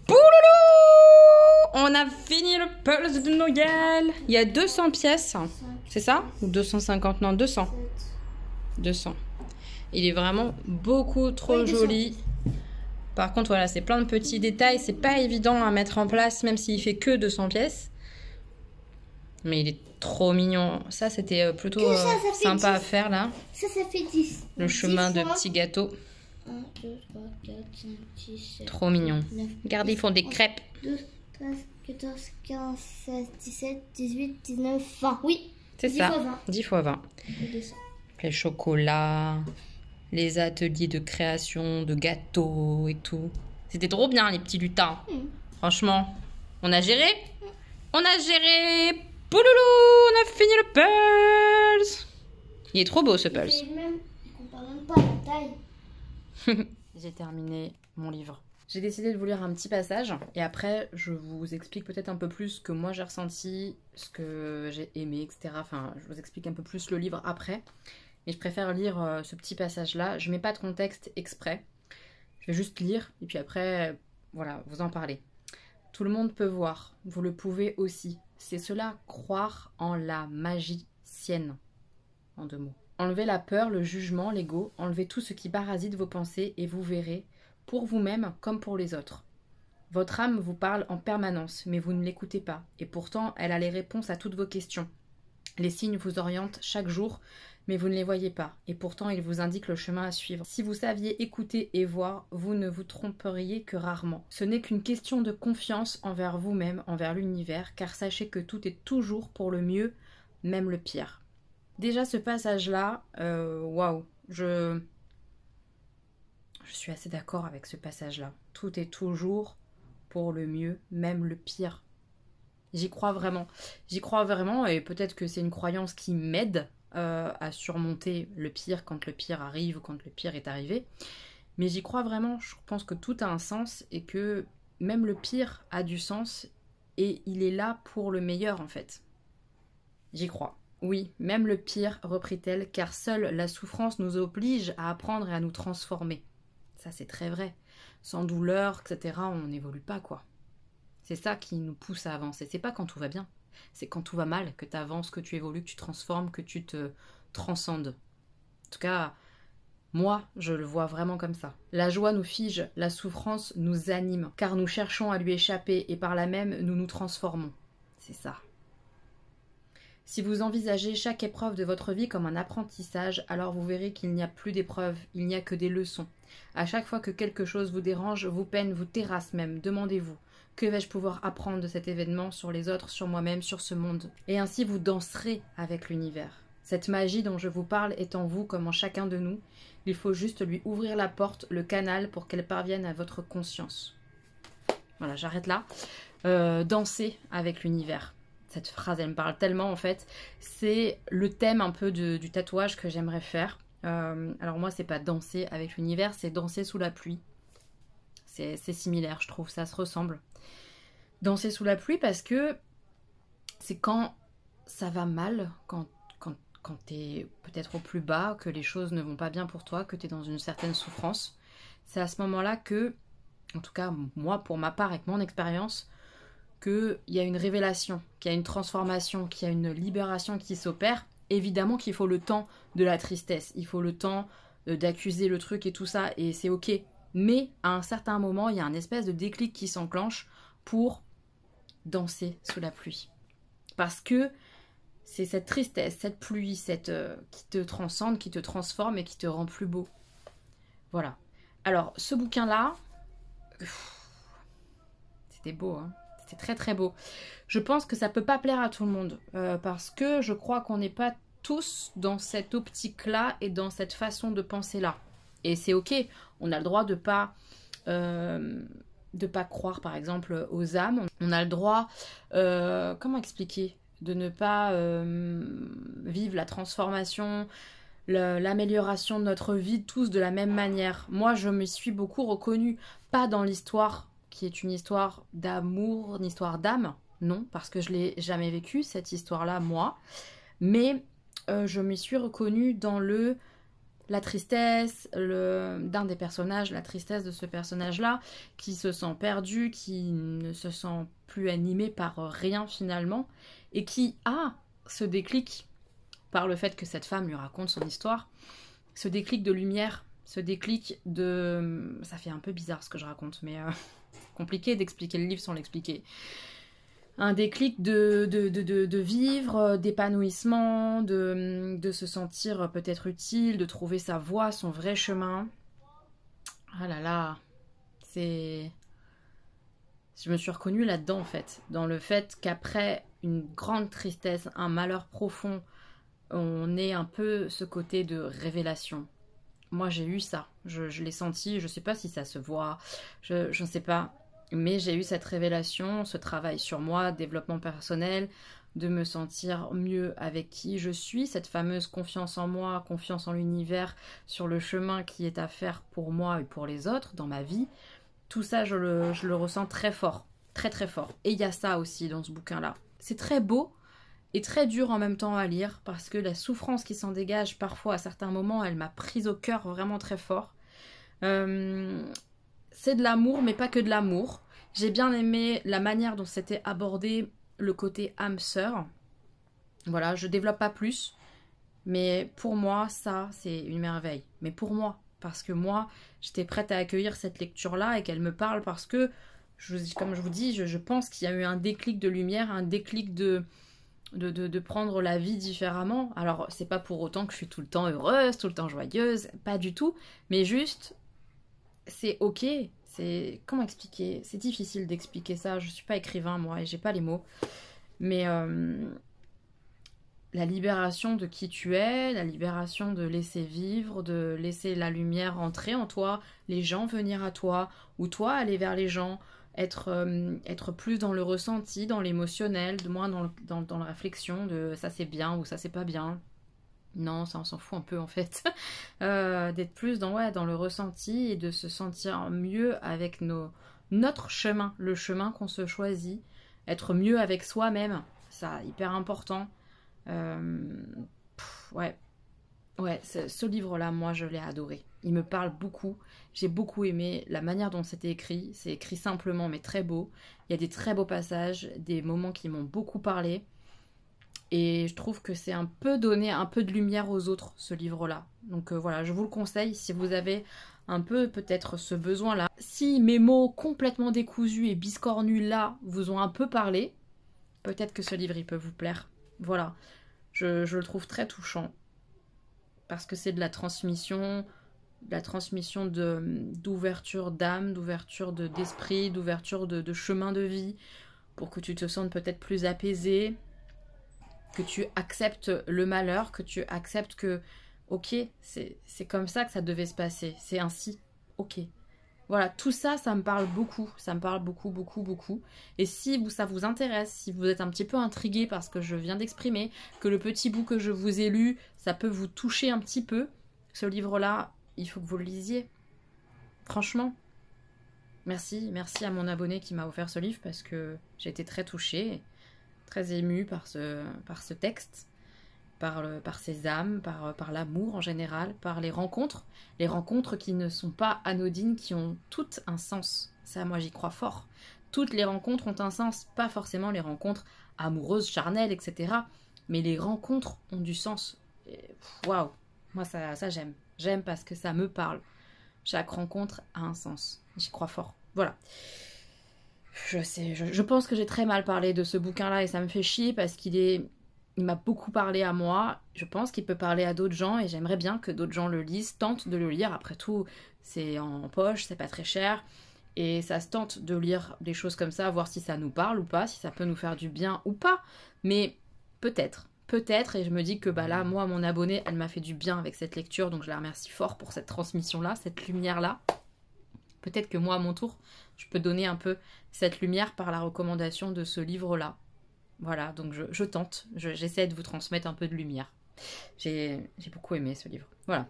Pouloulou! On a fini le Pulse de Noël. Il y a 200 pièces. C'est ça? Ou 250? Non, 200. 200. Il est vraiment beaucoup trop Oui, 200. joli. Par contre, voilà, c'est plein de petits détails. C'est pas évident à mettre en place, même s'il fait que 200 pièces. Mais il est trop mignon. Ça, c'était plutôt Que ça fait sympa 10. à faire, là. Ça fait 10. Le chemin de petits gâteaux. 1, 2, 3, 4, 5, 6, 7. Trop mignon. 9, Regardez, ils font des crêpes. 12, 13, 14, 15, 16, 17, 18, 19, 20. Oui. C'est 10 ça. fois 20. 10 fois 20. Et 200. Les chocolats, les ateliers de création de gâteaux et tout. C'était trop bien, les petits lutins. Franchement, on a géré. On a géré. Pouloulou, on a fini le Pulse. Il est trop beau ce Pulse. C'est le même. On parle même pas de taille. J'ai terminé mon livre. J'ai décidé de vous lire un petit passage et après je vous explique peut-être un peu plus ce que moi j'ai ressenti, ce que j'ai aimé, etc. Enfin, je vous explique un peu plus le livre après. Mais je préfère lire ce petit passage-là. Je mets pas de contexte exprès. Je vais juste lire et puis après, voilà, vous en parlez. Tout le monde peut voir, vous le pouvez aussi. C'est cela, croire en la magicienne. En 2 mots. Enlevez la peur, le jugement, l'ego, enlevez tout ce qui parasite vos pensées et vous verrez, pour vous-même comme pour les autres. Votre âme vous parle en permanence, mais vous ne l'écoutez pas, et pourtant elle a les réponses à toutes vos questions. Les signes vous orientent chaque jour, mais vous ne les voyez pas, et pourtant ils vous indiquent le chemin à suivre. Si vous saviez écouter et voir, vous ne vous tromperiez que rarement. Ce n'est qu'une question de confiance envers vous-même, envers l'univers, car sachez que tout est toujours pour le mieux, même le pire. Déjà ce passage-là, waouh, je suis assez d'accord avec ce passage-là. Tout est toujours pour le mieux, même le pire. J'y crois vraiment. J'y crois vraiment, et peut-être que c'est une croyance qui m'aide à surmonter le pire quand le pire arrive ou quand le pire est arrivé. Mais j'y crois vraiment. Je pense que tout a un sens et que même le pire a du sens et il est là pour le meilleur en fait. J'y crois. Oui, même le pire, reprit-elle, car seule la souffrance nous oblige à apprendre et à nous transformer. Ça c'est très vrai. Sans douleur, etc., on n'évolue pas quoi. C'est ça qui nous pousse à avancer. C'est pas quand tout va bien. C'est quand tout va mal que tu avances, que tu évolues, que tu transformes, que tu te transcendes. En tout cas, moi, je le vois vraiment comme ça. La joie nous fige, la souffrance nous anime, car nous cherchons à lui échapper et par là même, nous nous transformons. C'est ça. Si vous envisagez chaque épreuve de votre vie comme un apprentissage, alors vous verrez qu'il n'y a plus d'épreuves, il n'y a que des leçons. À chaque fois que quelque chose vous dérange, vous peine, vous terrasse même, demandez-vous. Que vais-je pouvoir apprendre de cet événement sur les autres, sur moi-même, sur ce monde? Et ainsi vous danserez avec l'univers. Cette magie dont je vous parle est en vous comme en chacun de nous. Il faut juste lui ouvrir la porte, le canal, pour qu'elle parvienne à votre conscience. Voilà, j'arrête là. Danser avec l'univers. Cette phrase, elle me parle tellement en fait. C'est le thème un peu du tatouage que j'aimerais faire. Alors moi, c'est pas danser avec l'univers, c'est danser sous la pluie. C'est similaire, je trouve, ça se ressemble. Danser sous la pluie parce que c'est quand ça va mal, quand t'es peut-être au plus bas, que les choses ne vont pas bien pour toi, que t'es dans une certaine souffrance. C'est à ce moment-là que, en tout cas moi pour ma part avec mon expérience, qu'il y a une révélation, qu'il y a une transformation, qu'il y a une libération qui s'opère. Évidemment qu'il faut le temps de la tristesse, il faut le temps d'accuser le truc et tout ça, et c'est ok. Mais à un certain moment, il y a un espèce de déclic qui s'enclenche pour danser sous la pluie. Parce que c'est cette tristesse, cette pluie, qui te transcende, qui te transforme et qui te rend plus beau. Voilà. Alors, ce bouquin-là, c'était beau, hein. C'était très très beau. Je pense que ça peut pas plaire à tout le monde, parce que je crois qu'on n'est pas tous dans cette optique-là et dans cette façon de penser-là. Et c'est ok, on a le droit de pas croire par exemple aux âmes. On a le droit, comment expliquer, de ne pas vivre la transformation, l'amélioration de notre vie tous de la même manière. Moi, je me suis beaucoup reconnue, pas dans l'histoire qui est une histoire d'amour, une histoire d'âme, non, parce que je l'ai jamais vécue cette histoire-là moi, mais je m'y suis reconnue dans la tristesse d'un des personnages, la tristesse de ce personnage-là, qui se sent perdu, qui ne se sent plus animé par rien finalement, et qui a ce déclic par le fait que cette femme lui raconte son histoire, ce déclic de lumière, ce déclic de... Ça fait un peu bizarre ce que je raconte, mais compliqué d'expliquer le livre sans l'expliquer. Un déclic de vivre, d'épanouissement, de se sentir peut-être utile, de trouver sa voie, son vrai chemin. Ah là là, c'est... Je me suis reconnue là-dedans en fait, dans le fait qu'après une grande tristesse, un malheur profond, on ait un peu ce côté de révélation. Moi j'ai eu ça, je l'ai senti, je sais pas si ça se voit, je ne sais pas. Mais j'ai eu cette révélation, ce travail sur moi, développement personnel, de me sentir mieux avec qui je suis, cette fameuse confiance en moi, confiance en l'univers, sur le chemin qui est à faire pour moi et pour les autres dans ma vie. Tout ça, je le ressens très fort, très très fort. Et il y a ça aussi dans ce bouquin-là. C'est très beau et très dur en même temps à lire parce que la souffrance qui s'en dégage parfois à certains moments, elle m'a prise au cœur vraiment très fort. C'est de l'amour, mais pas que de l'amour. J'ai bien aimé la manière dont c'était abordé, le côté âme-sœur. Voilà, je développe pas plus. Mais pour moi, ça, c'est une merveille. Mais pour moi, parce que moi, j'étais prête à accueillir cette lecture-là et qu'elle me parle parce que, comme je vous dis, je pense qu'il y a eu un déclic de lumière, un déclic de de prendre la vie différemment. Alors, c'est pas pour autant que je suis tout le temps heureuse, tout le temps joyeuse, pas du tout, mais juste, c'est ok. C'est... Comment expliquer? C'est difficile d'expliquer ça, je suis pas écrivain, moi, et j'ai pas les mots. Mais la libération de qui tu es, la libération de laisser vivre, de laisser la lumière entrer en toi, les gens venir à toi, ou toi aller vers les gens, être plus dans le ressenti, dans l'émotionnel, moins dans la réflexion de ça c'est bien ou ça c'est pas bien. Non, ça on s'en fout un peu en fait. D'être plus dans le ressenti et de se sentir mieux avec notre chemin, le chemin qu'on se choisit, être mieux avec soi-même, ça hyper important. Ouais, ce livre-là, moi je l'ai adoré. Il me parle beaucoup, j'ai beaucoup aimé la manière dont c'était écrit. C'est écrit simplement mais très beau. Il y a des très beaux passages, des moments qui m'ont beaucoup parlé. Et je trouve que c'est un peu donner un peu de lumière aux autres, ce livre-là. Donc voilà, je vous le conseille si vous avez un peu peut-être ce besoin-là. Si mes mots complètement décousus et biscornus là vous ont un peu parlé, peut-être que ce livre il peut vous plaire. Voilà, je le trouve très touchant. Parce que c'est de la transmission d'ouverture d'âme, d'ouverture d'esprit, d'ouverture de chemin de vie, pour que tu te sentes peut-être plus apaisé, que tu acceptes le malheur, que tu acceptes que, ok, c'est comme ça que ça devait se passer, c'est ainsi, ok. Voilà, tout ça, ça me parle beaucoup, ça me parle beaucoup, beaucoup, beaucoup. Et si ça vous intéresse, si vous êtes un petit peu intrigué par ce que je viens d'exprimer, que le petit bout que je vous ai lu, ça peut vous toucher un petit peu, ce livre-là, il faut que vous le lisiez. Franchement. Merci à mon abonné qui m'a offert ce livre parce que j'ai été très touchée, très émue par ce texte, par ces âmes, par l'amour en général, par les rencontres qui ne sont pas anodines, qui ont toutes un sens. Ça, moi, j'y crois fort. Toutes les rencontres ont un sens, pas forcément les rencontres amoureuses, charnelles, etc. Mais les rencontres ont du sens. Waouh, moi ça j'aime. J'aime parce que ça me parle. Chaque rencontre a un sens. J'y crois fort. Voilà. Je pense que j'ai très mal parlé de ce bouquin-là et ça me fait chier parce il m'a beaucoup parlé à moi. Je pense qu'il peut parler à d'autres gens et j'aimerais bien que d'autres gens le lisent, tentent de le lire. Après tout, c'est en poche, c'est pas très cher. Et ça se tente de lire des choses comme ça, voir si ça nous parle ou pas, si ça peut nous faire du bien ou pas. Mais peut-être, et je me dis que là, moi, mon abonnée, elle m'a fait du bien avec cette lecture, donc je la remercie fort pour cette transmission-là, cette lumière-là. Peut-être que moi, à mon tour, je peux donner un peu cette lumière par la recommandation de ce livre-là. Voilà, donc je tente, j'essaie de vous transmettre un peu de lumière. J'ai beaucoup aimé ce livre. Voilà.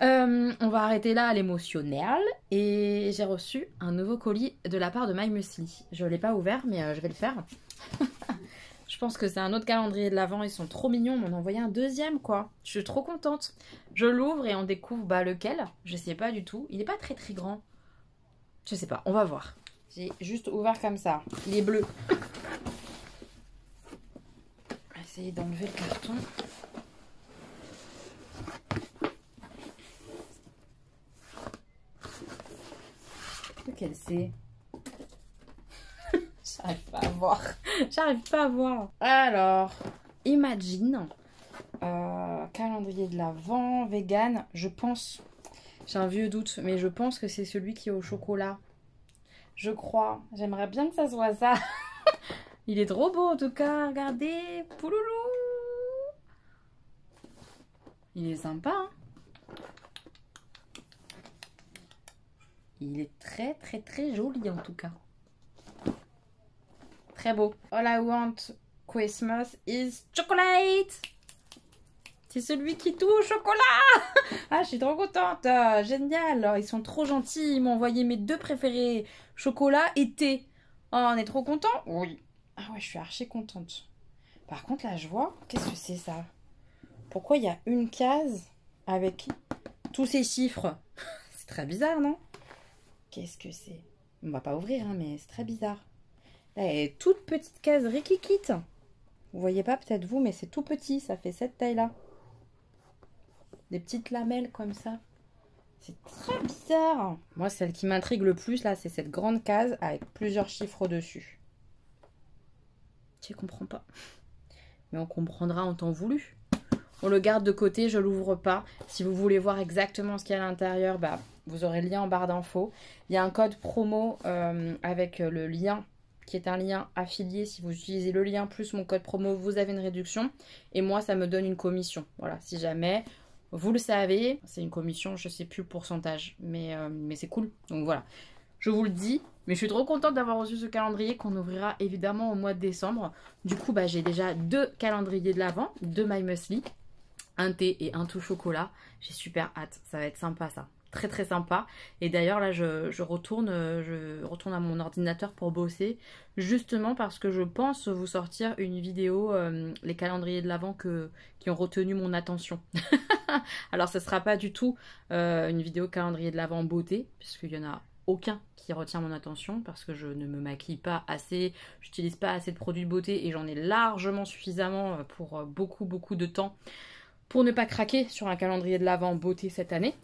On va arrêter là à l'émotionnel. Et j'ai reçu un nouveau colis de la part de My Muesli. Je ne l'ai pas ouvert, mais je vais le faire. Je pense que c'est un autre calendrier de l'Avent. Ils sont trop mignons. On m'en a envoyé un deuxième, quoi. Je suis trop contente. Je l'ouvre et on découvre lequel. Je sais pas du tout. Il n'est pas très très grand. Je sais pas. On va voir. J'ai juste ouvert comme ça. Il est bleu. On va essayer d'enlever le carton. Lequel c'est? J'arrive pas à voir. J'arrive pas à voir. Alors, Imagine. Calendrier de l'Avent, vegan. Je pense, j'ai un vieux doute, mais je pense que c'est celui qui est au chocolat. Je crois. J'aimerais bien que ça soit ça. Il est trop beau en tout cas. Regardez. Pouloulou. Il est sympa, hein. Il est très très très joli en tout cas. Très beau. All I want Christmas is chocolate. C'est celui qui touche au chocolat. Ah, je suis trop contente. Génial. Ils sont trop gentils. Ils m'ont envoyé mes deux préférés. Chocolat et thé. Oh, on est trop content. Oui. Ah ouais, je suis archi contente. Par contre, là, je vois. Qu'est-ce que c'est ça? Pourquoi il y a une case avec tous ces chiffres? C'est très bizarre, non? Qu'est-ce que c'est? On va pas ouvrir, hein, mais c'est très bizarre. Là, il y a une toute petite case rikikite. Vous voyez pas peut-être vous, mais c'est tout petit. Ça fait cette taille-là. Des petites lamelles comme ça. C'est très bizarre. Moi, celle qui m'intrigue le plus, là, c'est cette grande case avec plusieurs chiffres dessus. Je comprends pas. mais on comprendra en temps voulu. On le garde de côté, je l'ouvre pas. Si vous voulez voir exactement ce qu'il y a à l'intérieur, bah, vous aurez le lien en barre d'infos. Il y a un code promo avec le lien qui est un lien affilié. Si vous utilisez le lien plus mon code promo, vous avez une réduction. Et moi, ça me donne une commission. Voilà, si jamais vous le savez, c'est une commission, je sais plus le pourcentage, mais c'est cool. Donc voilà, je vous le dis. Mais je suis trop contente d'avoir reçu ce calendrier qu'on ouvrira évidemment au mois de décembre. Du coup, bah, j'ai déjà 2 calendriers de l'Avent, 2 My Muesli, un thé et un tout chocolat. J'ai super hâte, ça va être sympa ça. Très très sympa. Et d'ailleurs là je retourne à mon ordinateur pour bosser, justement parce que je pense vous sortir une vidéo, les calendriers de l'Avent qui ont retenu mon attention. Alors ce sera pas du tout une vidéo calendrier de l'Avent beauté, puisqu'il y en a aucun qui retient mon attention, parce que je ne me maquille pas assez, j'utilise pas assez de produits de beauté et j'en ai largement suffisamment pour beaucoup de temps pour ne pas craquer sur un calendrier de l'Avent beauté cette année.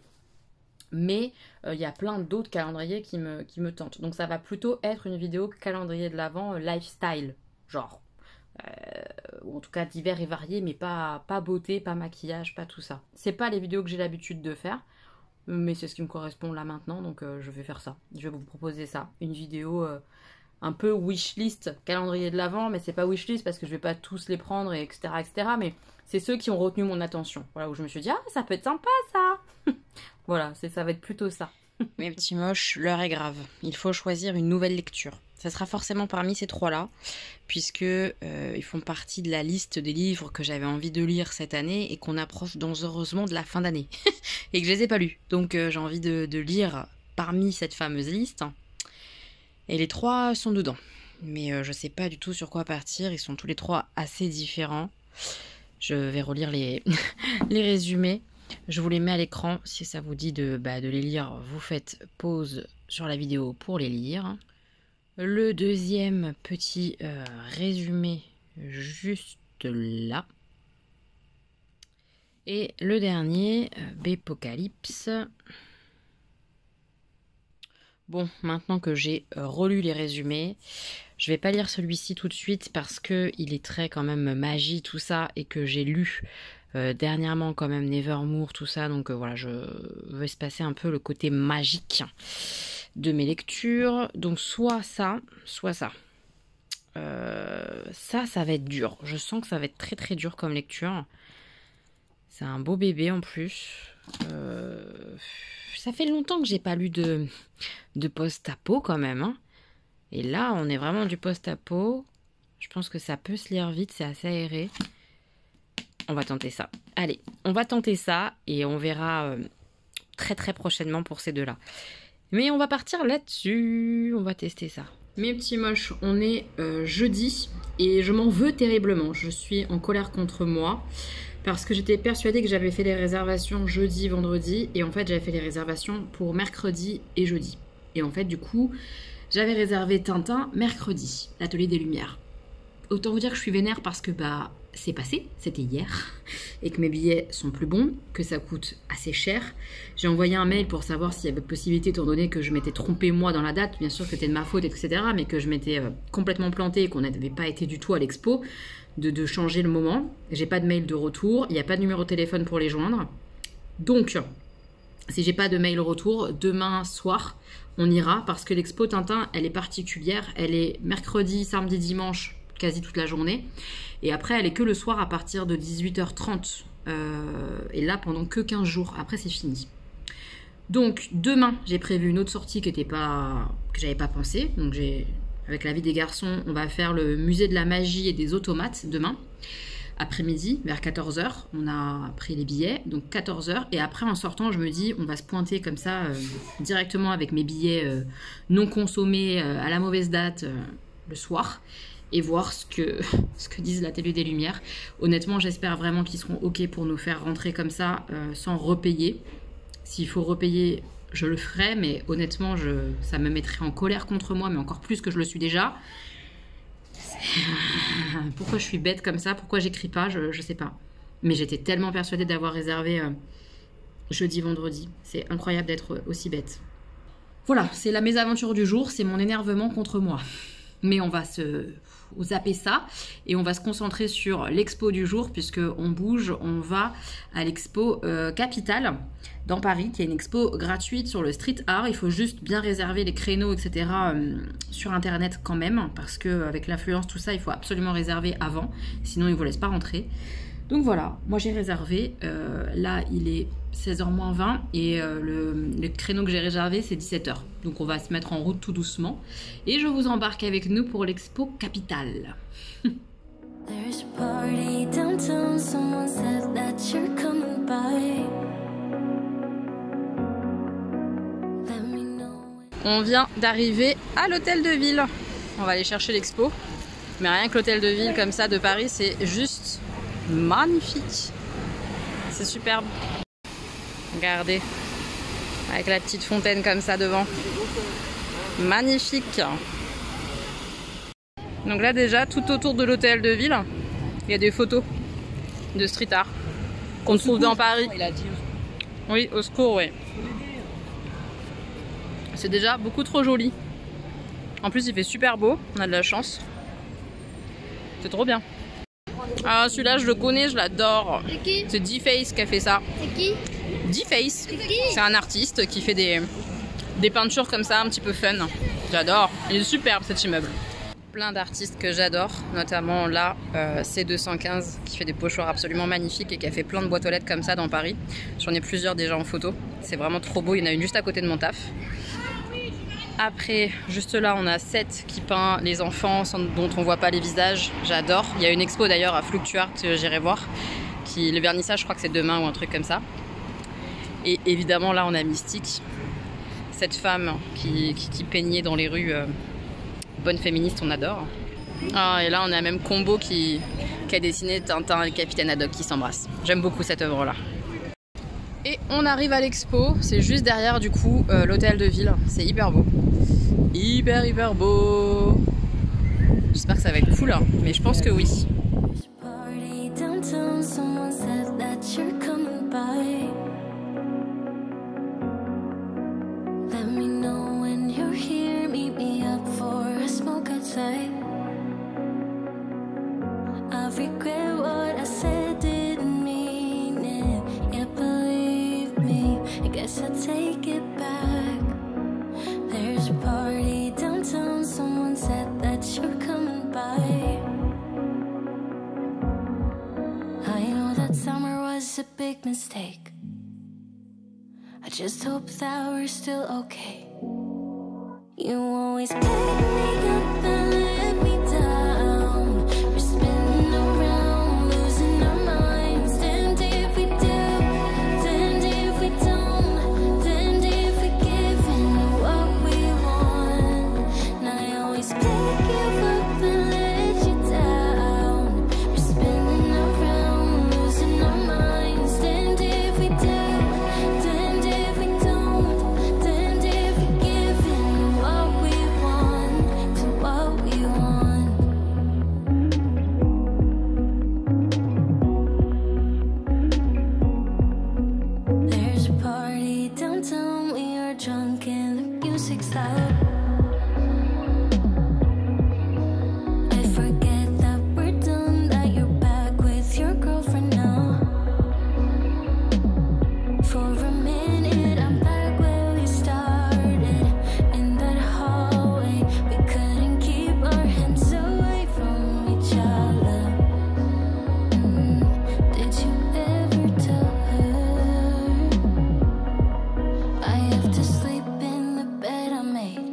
Mais il y a plein d'autres calendriers qui me tentent. Donc ça va plutôt être une vidéo calendrier de l'Avent lifestyle, genre. Ou en tout cas divers et variés, mais pas beauté, pas maquillage, pas tout ça. C'est pas les vidéos que j'ai l'habitude de faire, mais c'est ce qui me correspond là maintenant, donc je vais faire ça. Je vais vous proposer ça, une vidéo un peu wishlist calendrier de l'Avent, mais c'est pas wishlist parce que je vais pas tous les prendre, et etc. mais c'est ceux qui ont retenu mon attention. Voilà, où je me suis dit, ah, ça peut être sympa ça. Voilà, ça va être plutôt ça. Mes petits moches, l'heure est grave. Il faut choisir une nouvelle lecture. Ça sera forcément parmi ces 3-là, puisque ils font partie de la liste des livres que j'avais envie de lire cette année et qu'on approche dangereusement de la fin d'année. Et que je les ai pas lus. Donc j'ai envie de lire parmi cette fameuse liste. Et les 3 sont dedans. Mais je sais pas du tout sur quoi partir. Ils sont tous les 3 assez différents. Je vais relire les résumés. Je vous les mets à l'écran. Si ça vous dit de les lire, vous faites pause sur la vidéo pour les lire. Le deuxième petit résumé juste là. Et le dernier, Bépocalypse. Bon, maintenant que j'ai relu les résumés, je vais pas lire celui-ci tout de suite parce que il est très quand même magie, tout ça, et que j'ai lu dernièrement quand même Nevermore, tout ça, donc voilà, je veux espacer un peu le côté magique de mes lectures. Donc soit ça, soit ça. Ça va être dur. Je sens que ça va être très très dur comme lecture. C'est un beau bébé en plus. Ça fait longtemps que j'ai pas lu de post-apo quand même. Hein. Et là, on est vraiment du post-apo. Je pense que ça peut se lire vite, c'est assez aéré. On va tenter ça. Allez, on va tenter ça et on verra très très prochainement pour ces 2-là. Mais on va partir là-dessus. On va tester ça. Mes petits moches, on est jeudi et je m'en veux terriblement. Je suis en colère contre moi. Parce que j'étais persuadée que j'avais fait les réservations jeudi, vendredi. Et en fait, j'avais fait les réservations pour mercredi et jeudi. Et en fait, du coup, j'avais réservé Tintin mercredi, l'Atelier des Lumières. Autant vous dire que je suis vénère parce que c'est passé, c'était hier. Et que mes billets sont plus bons, que ça coûte assez cher. J'ai envoyé un mail pour savoir s'il y avait possibilité, étant donné que je m'étais trompée moi dans la date. Bien sûr que c'était de ma faute, etc. Mais que je m'étais complètement plantée et qu'on n'avait pas été du tout à l'expo. De changer le moment. J'ai pas de mail de retour, il n'y a pas de numéro de téléphone pour les joindre. Donc, si j'ai pas de mail retour, demain soir, on ira parce que l'expo Tintin, elle est particulière. Elle est mercredi, samedi, dimanche, quasi toute la journée. Et après, elle est que le soir à partir de 18h30. Et là, pendant que 15 jours. Après, c'est fini. Donc, demain, j'ai prévu une autre sortie que j'avais pas pensé. Donc, avec la vie des garçons, on va faire le musée de la magie et des automates demain, après-midi, vers 14h. On a pris les billets, donc 14h. Et après, en sortant, je me dis, on va se pointer comme ça, directement avec mes billets non consommés à la mauvaise date le soir, et voir ce que disent la télé des Lumières. Honnêtement, j'espère vraiment qu'ils seront OK pour nous faire rentrer comme ça, sans repayer. S'il faut repayer, je le ferai, mais honnêtement, ça me mettrait en colère contre moi, mais encore plus que je le suis déjà. Pourquoi je suis bête comme ça? Pourquoi j'écris pas? Je sais pas. Mais j'étais tellement persuadée d'avoir réservé jeudi, vendredi. C'est incroyable d'être aussi bête. Voilà, c'est la mésaventure du jour, c'est mon énervement contre moi. Mais on va se zapper ça et on va se concentrer sur l'expo du jour puisque on bouge, on va à l'expo Capitale dans Paris qui est une expo gratuite sur le street art. Il faut juste bien réserver les créneaux etc. Sur internet quand même parce que avec l'influence tout ça il faut absolument réserver avant sinon ils ne vous laissent pas rentrer. Donc voilà, moi j'ai réservé, là il est 16h moins 20 et le créneau que j'ai réservé c'est 17h. Donc on va se mettre en route tout doucement et je vous embarque avec nous pour l'expo Capitale. On vient d'arriver à l'hôtel de ville. On va aller chercher l'expo. Mais rien que l'hôtel de ville comme ça de Paris c'est juste magnifique. C'est superbe. Regardez. Avec la petite fontaine comme ça devant. Magnifique. Donc là déjà, tout autour de l'hôtel de ville, il y a des photos de street art qu'on trouve dans Paris. Oui, au secours, oui. C'est déjà beaucoup trop joli. En plus, il fait super beau. On a de la chance. C'est trop bien. Ah, celui-là, je le connais, je l'adore. C'est D-Face qui a fait ça. C'est qui? D-Face. C'est un artiste qui fait des peintures comme ça, un petit peu fun. J'adore. Il est superbe cet immeuble. Plein d'artistes que j'adore, notamment là, C215 qui fait des pochoirs absolument magnifiques et qui a fait plein de boîtes aux lettres comme ça dans Paris. J'en ai plusieurs déjà en photo. C'est vraiment trop beau. Il y en a une juste à côté de mon taf. Après, juste là, on a Seth qui peint les enfants dont on voit pas les visages. J'adore. Il y a une expo d'ailleurs à Fluctuart, j'irai voir. Le vernissage, je crois que c'est demain ou un truc comme ça. Et évidemment, là, on a Mystique. Cette femme qui peignait dans les rues. Bonne féministe, on adore. Ah, et là, on a même Combo qui a dessiné Tintin et le Capitaine Haddock qui s'embrassent. J'aime beaucoup cette œuvre-là. Et on arrive à l'expo, c'est juste derrière du coup l'hôtel de ville, c'est hyper beau. Hyper beau. J'espère que ça va être cool, hein, mais je pense que oui. Mistake. I just hope that we're still okay. You always pick me up and let me down. We're spinning around, losing our minds. And if we do, then if we don't, then if we give in what we want. And I always pick you up and let you down. We're spinning around, losing our minds. Made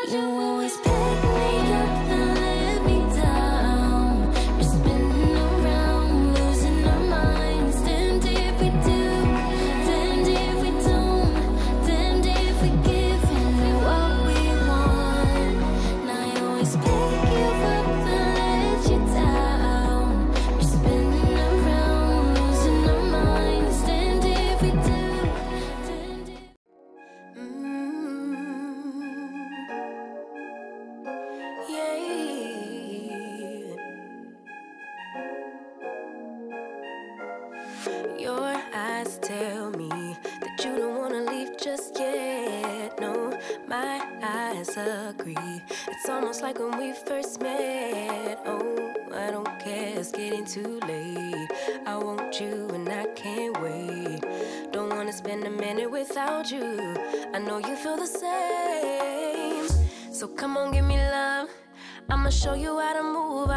You always pick me up and let me down. We're spinning around, losing our minds. Damned if we do, damned if we don't, damned if we give in what we want. Now you always pick you up and let you down. We're spinning around, losing our minds. Damned if we do, damned if Your eyes tell me that you don't wanna leave just yet. No, my eyes agree. It's almost like when we first met. Oh, I don't care, it's getting too late. I want you and I can't wait. Don't wanna spend a minute without you. I know you feel the same. So come on, give me love. I'ma show you how to move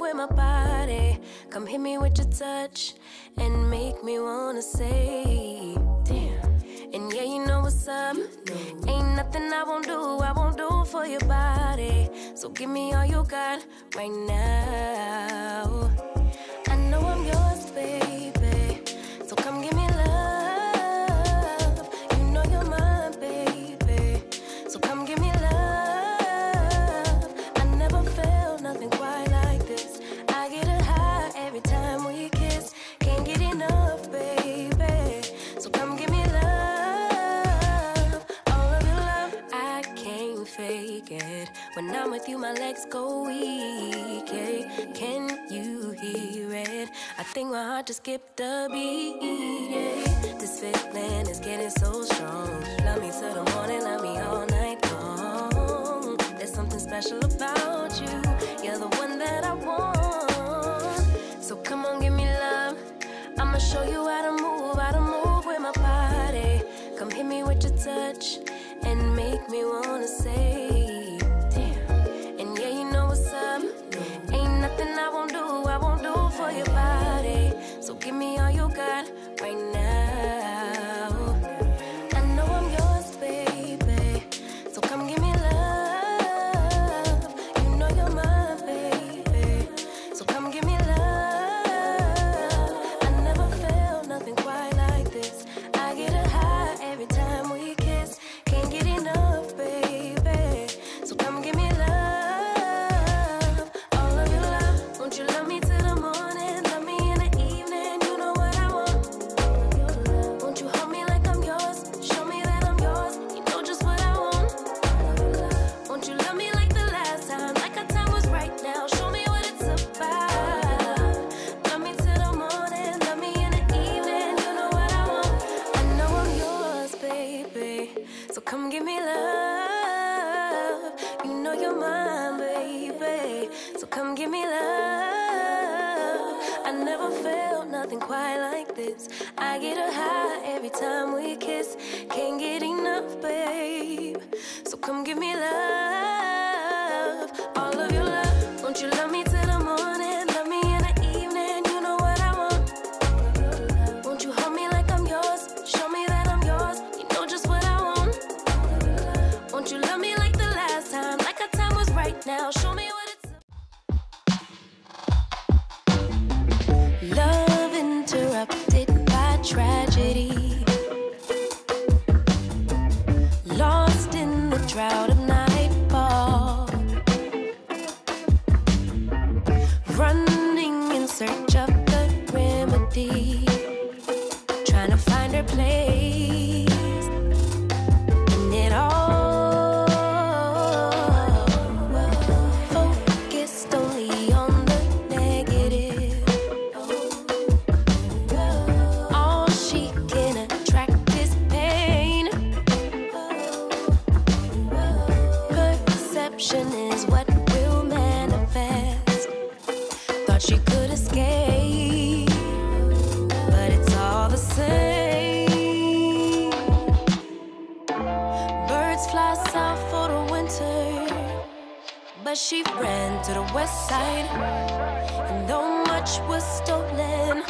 with my body. Come hit me with your touch and make me wanna say, damn. And yeah, you know what's up. Ain't nothing I won't do for your body. So give me all you got right now. I know I'm yours, baby. So come give me love. You know you're mine, baby. So come give me love. I never felt nothing quite like this. I get a high every time we kiss. Can't get enough, baby. So come give me love. All of your love, I can't fake it. When I'm with you, my legs go weak. Yeah. Can you hear it? I think my heart just skipped a beat. Yeah. This feeling is getting so strong. Love me till the morning, love me all night long. There's something special about you. You're the one that I want. So come on, give me love. I'ma show you how to move with my body. Come hit me with your touch and make me wanna say, damn. And yeah, you know what's up. Ain't nothing I won't do for your body. So give me all you got right now. I know I'm yours, baby. So come give me love. You know you're mine, baby. So come give me love. I never felt nothing quite like this. I get a high every time we kiss. Can't get enough, baby. So come give me love. All of your love. Won't you love me till the morning? Love me in the evening. You know what I want. Won't you hold me like I'm yours? Show me that I'm yours. You know just what I want. Won't you love me like the last time? Like our time was right now. Show me what it's about. Love me till the morning. Love me in the evening. You know what I want. I know I'm yours, baby. So come give me love. You know you're mine, baby. So come give me love. I never felt nothing quite like this. I get a high every time we kiss. Can't get enough, babe. So come give me love. All of your love. Won't you love me till the morning? Love me in the evening. You know what I want. Won't you hold me like I'm yours? Show me that I'm yours. You know just what I want. Won't you love me like the last time? Like our time was right now. Show me what it's Love interrupted by tragedy. Lost in the drought of nightfall. Running in search of the remedy. Trying to find her place in it all. Focused only on the negative. All she can attract is pain. Perception is what will manifest. Thought she could escape, but it's all the same. Birds fly south for the winter, but she ran to the west side. And though much was stolen,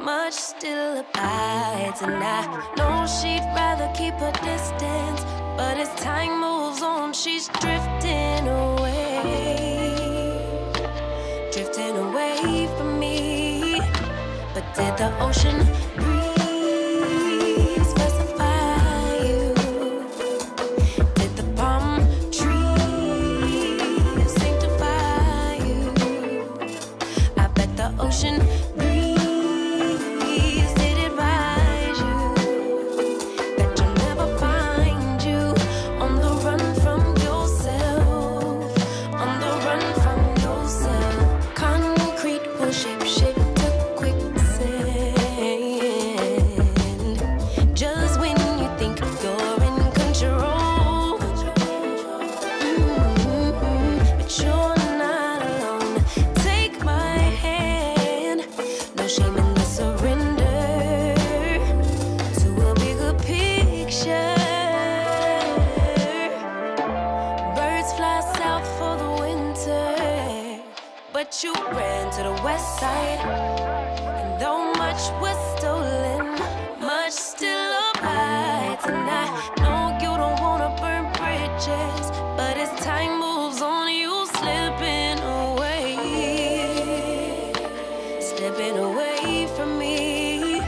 much still abides. And I know she'd rather keep her distance, but as time moves on, sound, she's drifting away from me. But did the ocean breeze specify you? Did the palm trees sanctify you? I bet the ocean breeze did advise you that you'll never find you on the run from yourself, on the run from yourself. Concrete will shape to quicksand. Just when you think you're in control, but you're not alone. Take my hand, no shame in the surrender to a bigger picture. Birds fly south for the winter, but you ran to the west side. And though much was stolen, much still abides. And I know you don't wanna burn bridges, but as time moves on, you slipping away from me.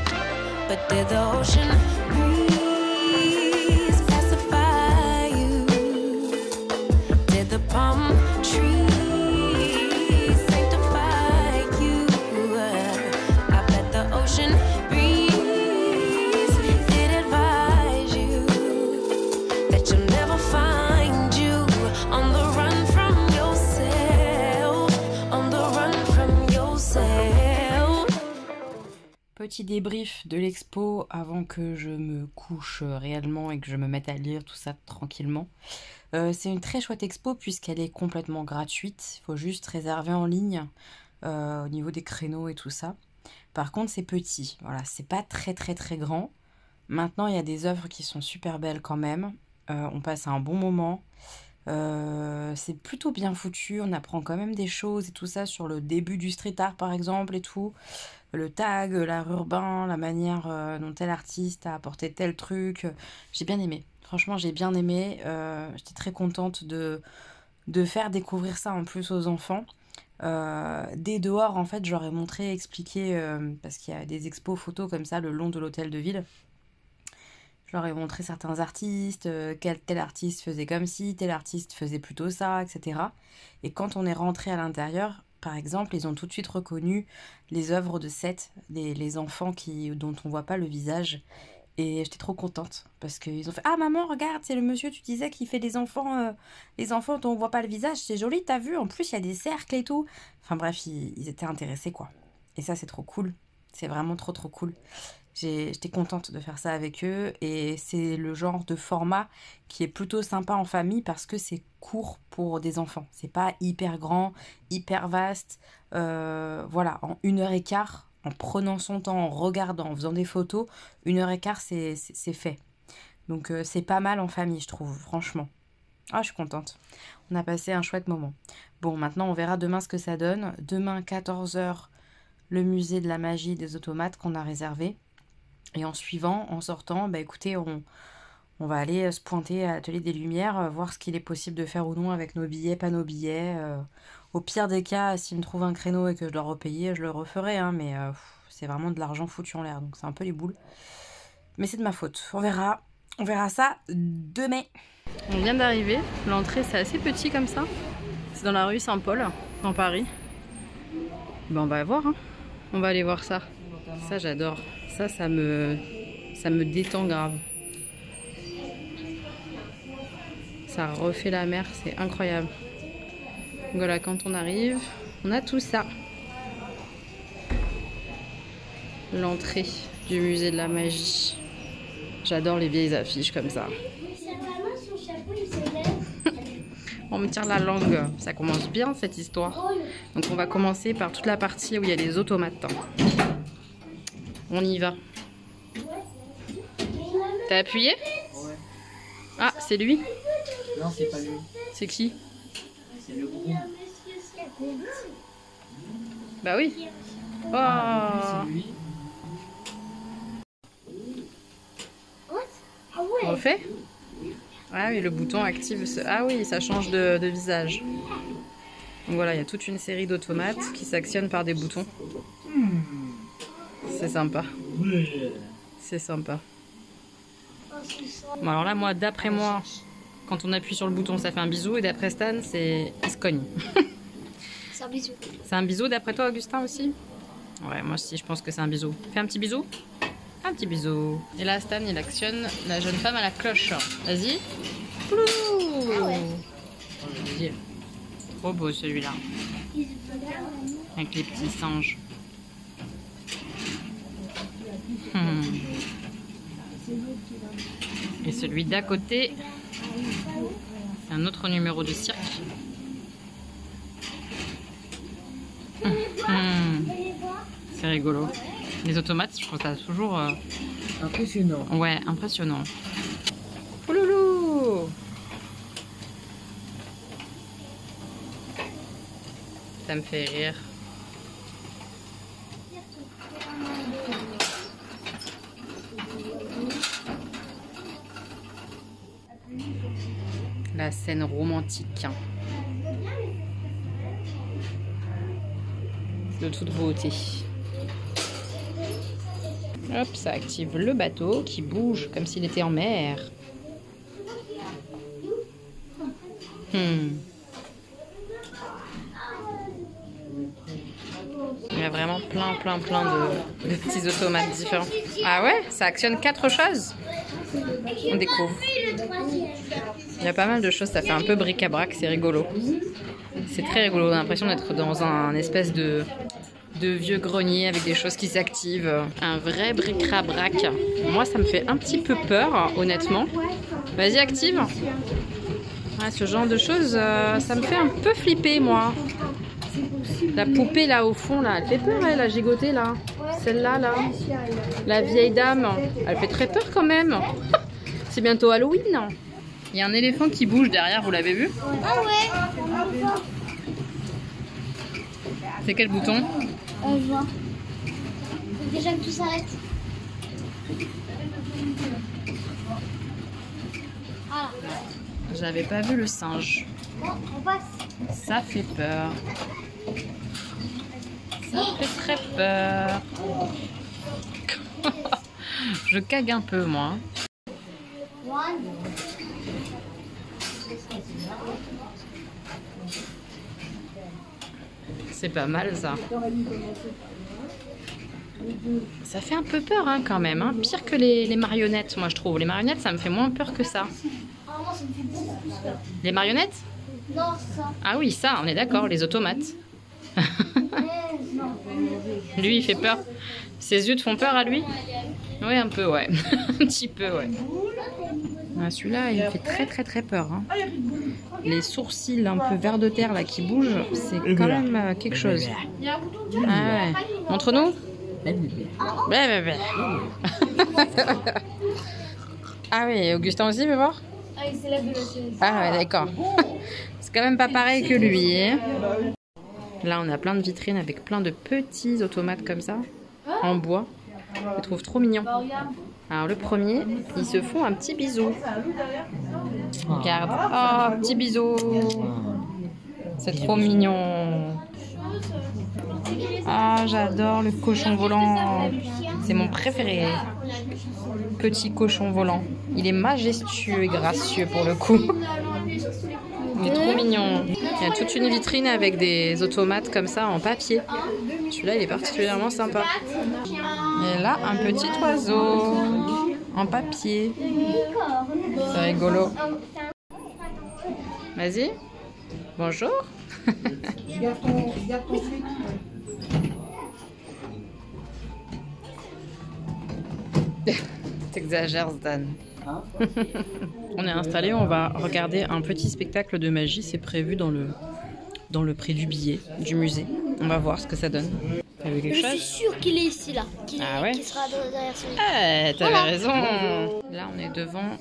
But did the ocean breeze pacify you? Did the palm trees sanctify you? I bet the ocean breeze did advise you that you'll never find you on the run from yourself, on the run from yourself. Petit débrief de l'expo avant que je me couche réellement et que je me mette à lire tout ça tranquillement. C'est une très chouette expo puisqu'elle est complètement gratuite. Il faut juste réserver en ligne au niveau des créneaux et tout ça. Par contre, c'est petit. Voilà, c'est pas très grand. Maintenant, il y a des œuvres qui sont super belles quand même. On passe un bon moment. C'est plutôt bien foutu. On apprend quand même des choses et tout ça sur le début du street art par exemple et tout. Le tag, l'art urbain, la manière dont tel artiste a apporté tel truc. J'ai bien aimé. Franchement, j'ai bien aimé. J'étais très contente de faire découvrir ça en plus aux enfants. Dès dehors, en fait, je leur ai montré, expliqué, parce qu'il y a des expos photos comme ça le long de l'hôtel de ville. Je leur ai montré certains artistes, tel artiste faisait comme ci, tel artiste faisait plutôt ça, etc. Et quand on est rentré à l'intérieur, par exemple, ils ont tout de suite reconnu les œuvres de Seth, les enfants dont on voit pas le visage. Et j'étais trop contente parce qu'ils ont fait « Ah maman, regarde, c'est le monsieur, tu disais qu'il fait des enfants dont on voit pas le visage, c'est joli, t'as vu, en plus il y a des cercles et tout. » Enfin bref, ils étaient intéressés quoi. Et ça c'est trop cool, c'est vraiment trop cool. J'étais contente de faire ça avec eux et c'est le genre de format qui est plutôt sympa en famille parce que c'est court pour des enfants. C'est pas hyper grand, hyper vaste. Voilà, en 1h15, en prenant son temps, en regardant, en faisant des photos, 1h15 c'est fait. Donc c'est pas mal en famille je trouve, franchement. Ah, je suis contente. On a passé un chouette moment. Bon, maintenant on verra demain ce que ça donne. Demain 14h, le musée de la magie des automates qu'on a réservé. Et en suivant, en sortant, bah écoutez, on va aller se pointer à l'atelier des Lumières, voir ce qu'il est possible de faire ou non avec nos billets, pas nos billets. Au pire des cas, s'ils me trouvent un créneau et que je dois repayer, je le referai, hein, mais c'est vraiment de l'argent foutu en l'air, donc c'est un peu les boules. Mais c'est de ma faute, on verra ça demain. On vient d'arriver, l'entrée c'est assez petit comme ça. C'est dans la rue Saint-Paul, dans Paris. Ben on va voir, hein. On va aller voir ça. Ça j'adore. Ça me détend grave. Ça refait la mer, c'est incroyable. Voilà, quand on arrive, on a tout ça. L'entrée du musée de la magie. J'adore les vieilles affiches comme ça. On me tire la langue. Ça commence bien cette histoire. Donc on va commencer par toute la partie où il y a les automates. On y va. T'as appuyé? Ouais. Ah, c'est lui? Non, c'est pas lui. C'est qui? C'est le groupe. Bah oui. Oh. C'est lui. Ah ouais. On refait? Ah oui, le bouton active ce... Ah oui, ça change de visage. Donc voilà, il y a toute une série d'automates qui s'actionnent par des boutons. C'est sympa. C'est sympa. Bon alors là, moi, d'après moi, quand on appuie sur le bouton, ça fait un bisou. Et d'après Stan, c'est... il se cogne. C'est un bisou. C'est un bisou d'après toi, Augustin, aussi? Ouais, moi aussi, je pense que c'est un bisou. Fais un petit bisou. Un petit bisou. Et là, Stan, il actionne la jeune femme à la cloche. Vas-y. Trop beau, celui-là. Avec les petits singes. Et celui d'à côté, c'est un autre numéro de cirque. C'est rigolo. Les automates, je trouve ça toujours... Impressionnant. Ouais, impressionnant. Ouloulou! Ça me fait rire. La scène romantique. De toute beauté. Hop, ça active le bateau qui bouge comme s'il était en mer. Il y a vraiment plein de petits automates différents. Ah ouais? Ça actionne 4 choses? On découvre. Il y a pas mal de choses, ça fait un peu bric-à-brac, c'est rigolo. C'est très rigolo, on a l'impression d'être dans un espèce de vieux grenier avec des choses qui s'activent. Un vrai bric-à-brac. Moi, ça me fait un petit peu peur, honnêtement. Vas-y, active. Ouais, ce genre de choses, ça me fait un peu flipper, moi. La poupée, là, au fond, là, elle fait peur, elle, la gigotée, là. Celle-là, là. La vieille dame, elle fait très peur, quand même. C'est bientôt Halloween. Il y a un éléphant qui bouge derrière, vous l'avez vu? Ah ouais. C'est quel bouton? Je vois. Faut déjà que tout s'arrête. Voilà. J'avais pas vu le singe. Bon, on passe. Ça fait peur. Ça fait très peur. Je cague un peu, moi. C'est pas mal, ça. Ça fait un peu peur, hein, quand même. Hein. Pire que les marionnettes, moi, je trouve. Les marionnettes, ça me fait moins peur que ça. Ah, moi, ça me fait beaucoup plus peur. Les marionnettes? Non, ça. Ah oui, ça, on est d'accord. Les automates. Non. Lui, il fait peur. Ses yeux te font peur à lui? Oui, un peu, ouais. Un petit peu, ouais. Ah, celui-là, il fait très peur. Hein. Les sourcils un peu vert de terre là qui bougent, c'est quand même quelque chose. Ah ouais. Montre-nous. Ah oui, Augustin aussi, veut voir? Ah, il s'élève de la chaise. Ah ouais, d'accord. C'est quand même pas pareil que lui. Hein. Là, on a plein de vitrines avec plein de petits automates comme ça, en bois. Je les trouve trop mignons. Alors le premier, ils se font un petit bisou. Regarde. Oh, petit bisou. C'est trop mignon. Ah, j'adore le cochon volant. C'est mon préféré. Petit cochon volant. Il est majestueux et gracieux pour le coup. Il est trop mignon. Il y a toute une vitrine avec des automates comme ça en papier. Celui-là, il est particulièrement sympa. Et là, un petit oiseau en papier. C'est rigolo. Vas-y. Bonjour. T'exagères, Stan. On est installé, on va regarder un petit spectacle de magie. C'est prévu dans le prix du billet du musée. On va voir ce que ça donne. T'as vu quelque chose? Je suis sûre qu'il est ici, là. Qu'il sera derrière celui. Ah, t'avais raison. Là, on est devant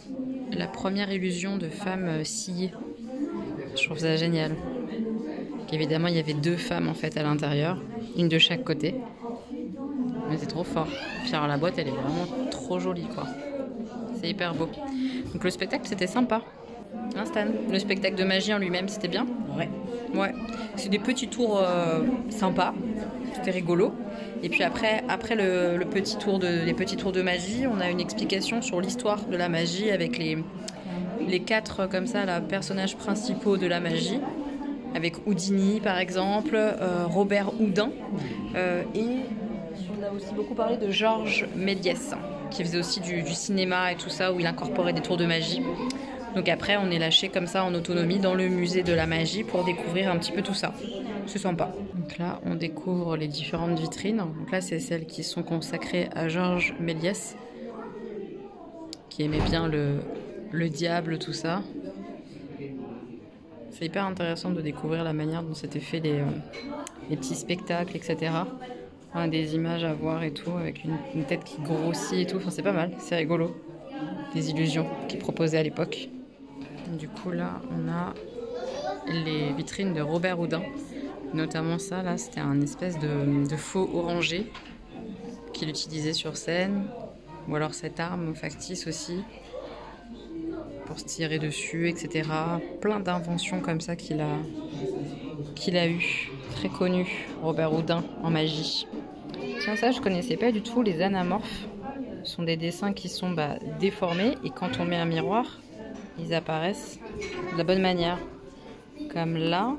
la première illusion de femme sciée. Je trouve ça génial. Évidemment, il y avait 2 femmes en fait à l'intérieur, une de chaque côté. Mais c'est trop fort. Puis alors, la boîte, elle est vraiment trop trop joli quoi. C'est hyper beau. Donc le spectacle c'était sympa. Hein, Stan? Le spectacle de magie en lui-même c'était bien? Ouais. Ouais. C'est des petits tours sympas. C'était rigolo. Et puis après les petits tours de magie, on a une explication sur l'histoire de la magie avec les 4 comme ça, là, personnages principaux de la magie. Avec Houdini par exemple, Robert Houdin. Et on a aussi beaucoup parlé de Georges Méliès, qui faisait aussi du cinéma et tout ça, où il incorporait des tours de magie. Donc après, on est lâché comme ça en autonomie dans le musée de la magie pour découvrir un petit peu tout ça. C'est sympa. Donc là, on découvre les différentes vitrines. Donc là, c'est celles qui sont consacrées à Georges Méliès, qui aimait bien le diable, tout ça. C'est hyper intéressant de découvrir la manière dont s'étaient faits les petits spectacles, etc. Enfin, des images à voir et tout, avec une tête qui grossit et tout. Enfin, c'est pas mal, c'est rigolo. Des illusions qu'ils proposaient à l'époque. Du coup, là, on a les vitrines de Robert Houdin. Notamment ça, là, c'était un espèce de faux oranger qu'il utilisait sur scène. Ou alors cette arme factice aussi, pour se tirer dessus, etc. Plein d'inventions comme ça qu'il a eu. Très connu, Robert Houdin, en magie. Tiens, ça, je connaissais pas du tout les anamorphes. Ce sont des dessins qui sont déformés et quand on met un miroir, ils apparaissent de la bonne manière. Comme là.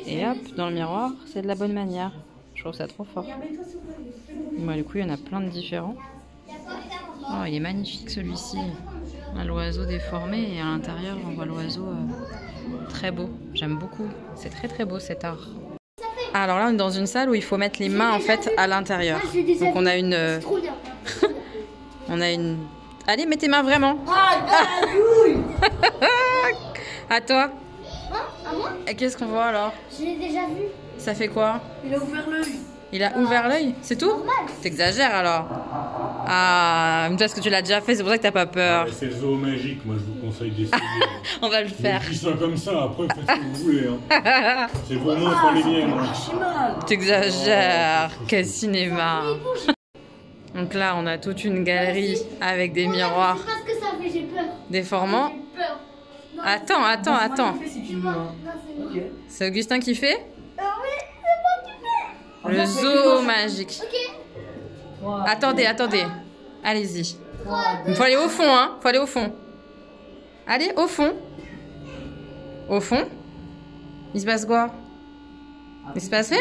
Et hop, dans le miroir, c'est de la bonne manière. Je trouve ça trop fort. Bon, du coup, il y en a plein de différents. Oh, il est magnifique celui-ci. On a l'oiseau déformé et à l'intérieur, on voit l'oiseau très beau. J'aime beaucoup. C'est très très beau cet art. Alors là, on est dans une salle où il faut mettre les mains en fait à l'intérieur. Donc on a une... on a une... Allez, mets tes mains vraiment. À toi. À moi? Et qu'est-ce qu'on voit alors? Je l'ai déjà vu. Ça fait quoi? Il a ouvert l'œil. Il a ouvert l'œil? C'est tout? T'exagères alors. Ah, mais toi, est-ce que tu l'as déjà fait? C'est pour ça que t'as pas peur. C'est le zoo magique, moi je vous conseille d'essayer. On va le faire. Je dis ça comme ça, après faites ce que vous voulez. Hein. C'est vos mains, pas les miennes. Hein. T'exagères. Quel cinéma. Donc là, on a toute une galerie avec des miroirs Je sais pas ce que ça fait, j'ai peur. déformants. J'ai peur. Non, Attends. Si tu veux. Hein. non, c'est moi. C'est Augustin qui fait? Ah oui, c'est moi qui fais. Le zoo magique. Ok. Attendez. Allez-y. Il faut aller au fond, hein. Faut aller au fond. Allez, au fond. Au fond. Il se passe quoi? Il se passe rien?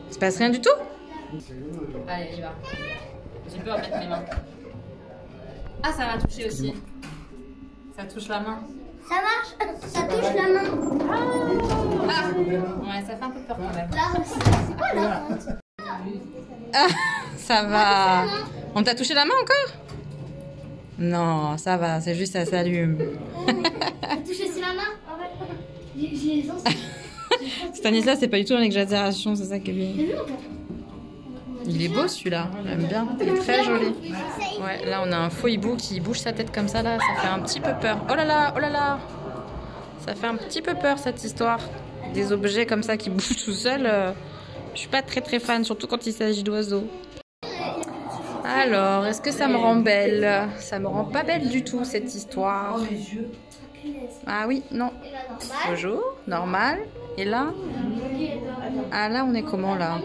Il se passe rien du tout? Allez, j'y vais. J'ai peur de mettre mes mains. Ah, ça va toucher aussi. Ça touche la main. Ça marche? Ça touche la main. Ah ouais, ça fait un peu peur quand même. Là aussi. C'est quoi la honte? Ah, ça va. On t'a touché la main encore? Non, ça va, c'est juste ça s'allume. T'as touché sur la main? Ah ouais. J'ai les os. Stanislas, c'est pas du tout dans l'exagération, c'est ça qui est bien. T'as vu ou pas? Il est beau celui-là, j'aime bien, il est très joli. Ouais, là on a un faux hibou qui bouge sa tête comme ça, là, ça fait un petit peu peur. Oh là là, ça fait un petit peu peur cette histoire. Des objets comme ça qui bougent tout seuls, je suis pas très très fan, surtout quand il s'agit d'oiseaux. Alors, est-ce que ça me rend belle? Ça me rend pas belle du tout cette histoire. Ah oui, non. Bonjour, normal. Et là? Ah là, on est comment là?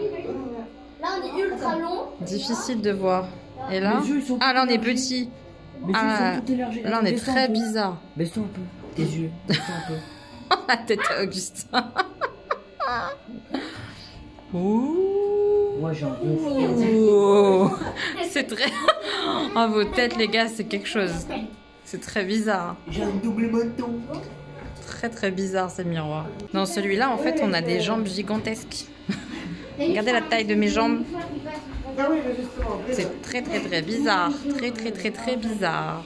Là, on est ultra long. Difficile de voir. Et là? Ah là, on est petit. Ah, là, on est très bizarre. Baisse-toi un peu. Tes yeux. Baisse-toi un peu. La tête à Augustin. Ouh. Moi, j'ai un gonfle. Ouh. C'est très... Oh, vos têtes, les gars, c'est quelque chose. C'est très bizarre. J'ai un double menton. Très très bizarre ces miroirs. Dans celui-là, en fait, on a des jambes gigantesques. Regardez la taille de mes jambes. C'est très très très bizarre. Très très très très bizarre.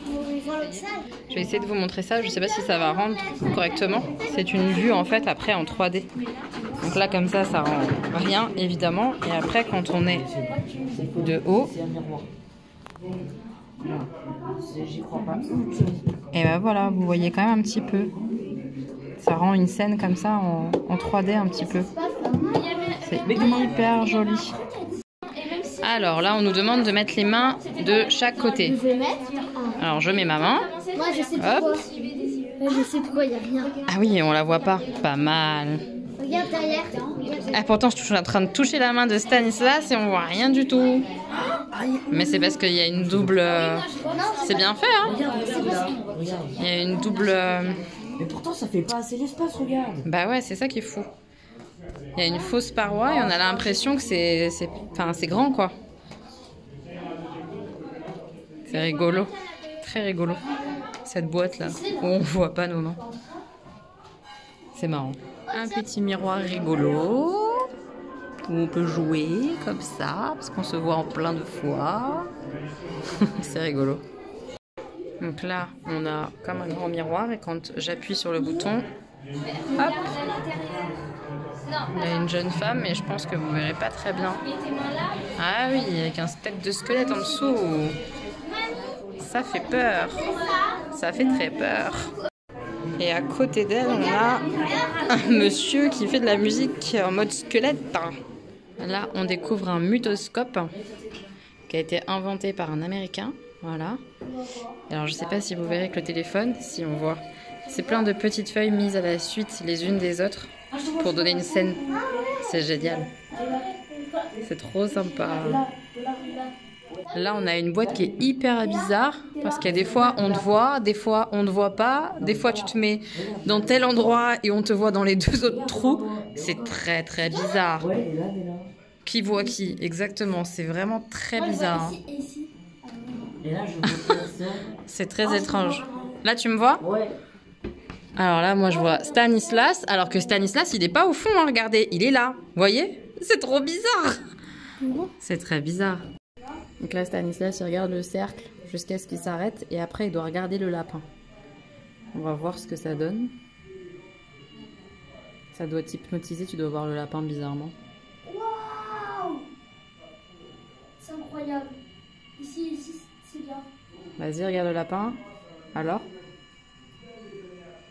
Je vais essayer de vous montrer ça. Je sais pas si ça va rendre correctement. C'est une vue en fait après en 3D. Donc là comme ça rend rien évidemment. Et après quand on est de haut, C'est un miroir. J'y crois pas. et ben voilà, vous voyez quand même un petit peu. Ça rend une scène comme ça en 3D un petit peu. C'est hyper joli. Alors là, on nous demande de mettre les mains de chaque côté. Je vais mettre. Alors je mets ma main. Moi, je sais pourquoi. Hop. Je sais pourquoi il n'y a rien. Ah oui, on la voit pas. Pas mal. Regarde derrière. Ah, pourtant, je suis en train de toucher la main de Stanislas et on voit rien du tout. Mais c'est parce qu'il y a une double... C'est bien fait, hein? Regarde. Il y a une double... Mais pourtant, ça fait pas assez d'espace, regarde. Bah ouais, c'est ça qui est fou. Il y a une fausse paroi et on a l'impression que c'est grand, quoi. C'est rigolo. Très rigolo. Cette boîte-là, où on voit pas nos mains. C'est marrant. Un petit miroir rigolo, où on peut jouer comme ça, parce qu'on se voit en plein de fois. C'est rigolo. Donc là, on a comme un grand miroir, et quand j'appuie sur le bouton, hop, il y a une jeune femme, mais je pense que vous verrez pas très bien. Ah oui, avec un tête de squelette en dessous. Ça fait peur. Ça fait très peur. Et à côté d'elle, on a un monsieur qui fait de la musique en mode squelette. Là, on découvre un mutoscope qui a été inventé par un Américain. Voilà. Alors, je sais pas si vous verrez avec le téléphone, si on voit. C'est plein de petites feuilles mises à la suite les unes des autres pour donner une scène. C'est génial. C'est trop sympa. Là, on a une boîte qui est hyper bizarre parce qu'il y a des fois on te voit, des fois on ne te voit pas, des fois tu te mets dans tel endroit et on te voit dans les deux autres trous. C'est très très bizarre. Ouais, et là. Qui voit qui? Exactement, c'est vraiment très bizarre. Et là, je vois personne. C'est très étrange. Là, tu me vois? Ouais. Alors là, moi je vois Stanislas, alors que Stanislas, il est pas au fond, hein, regardez, il est là. Vous voyez? C'est trop bizarre. C'est très bizarre. Donc là, Stanislas, il regarde le cercle jusqu'à ce qu'il s'arrête et après, il doit regarder le lapin. On va voir ce que ça donne. Ça doit t'hypnotiser, tu dois voir le lapin bizarrement. Waouh! C'est incroyable. Ici, c'est bien. Vas-y, regarde le lapin. Alors?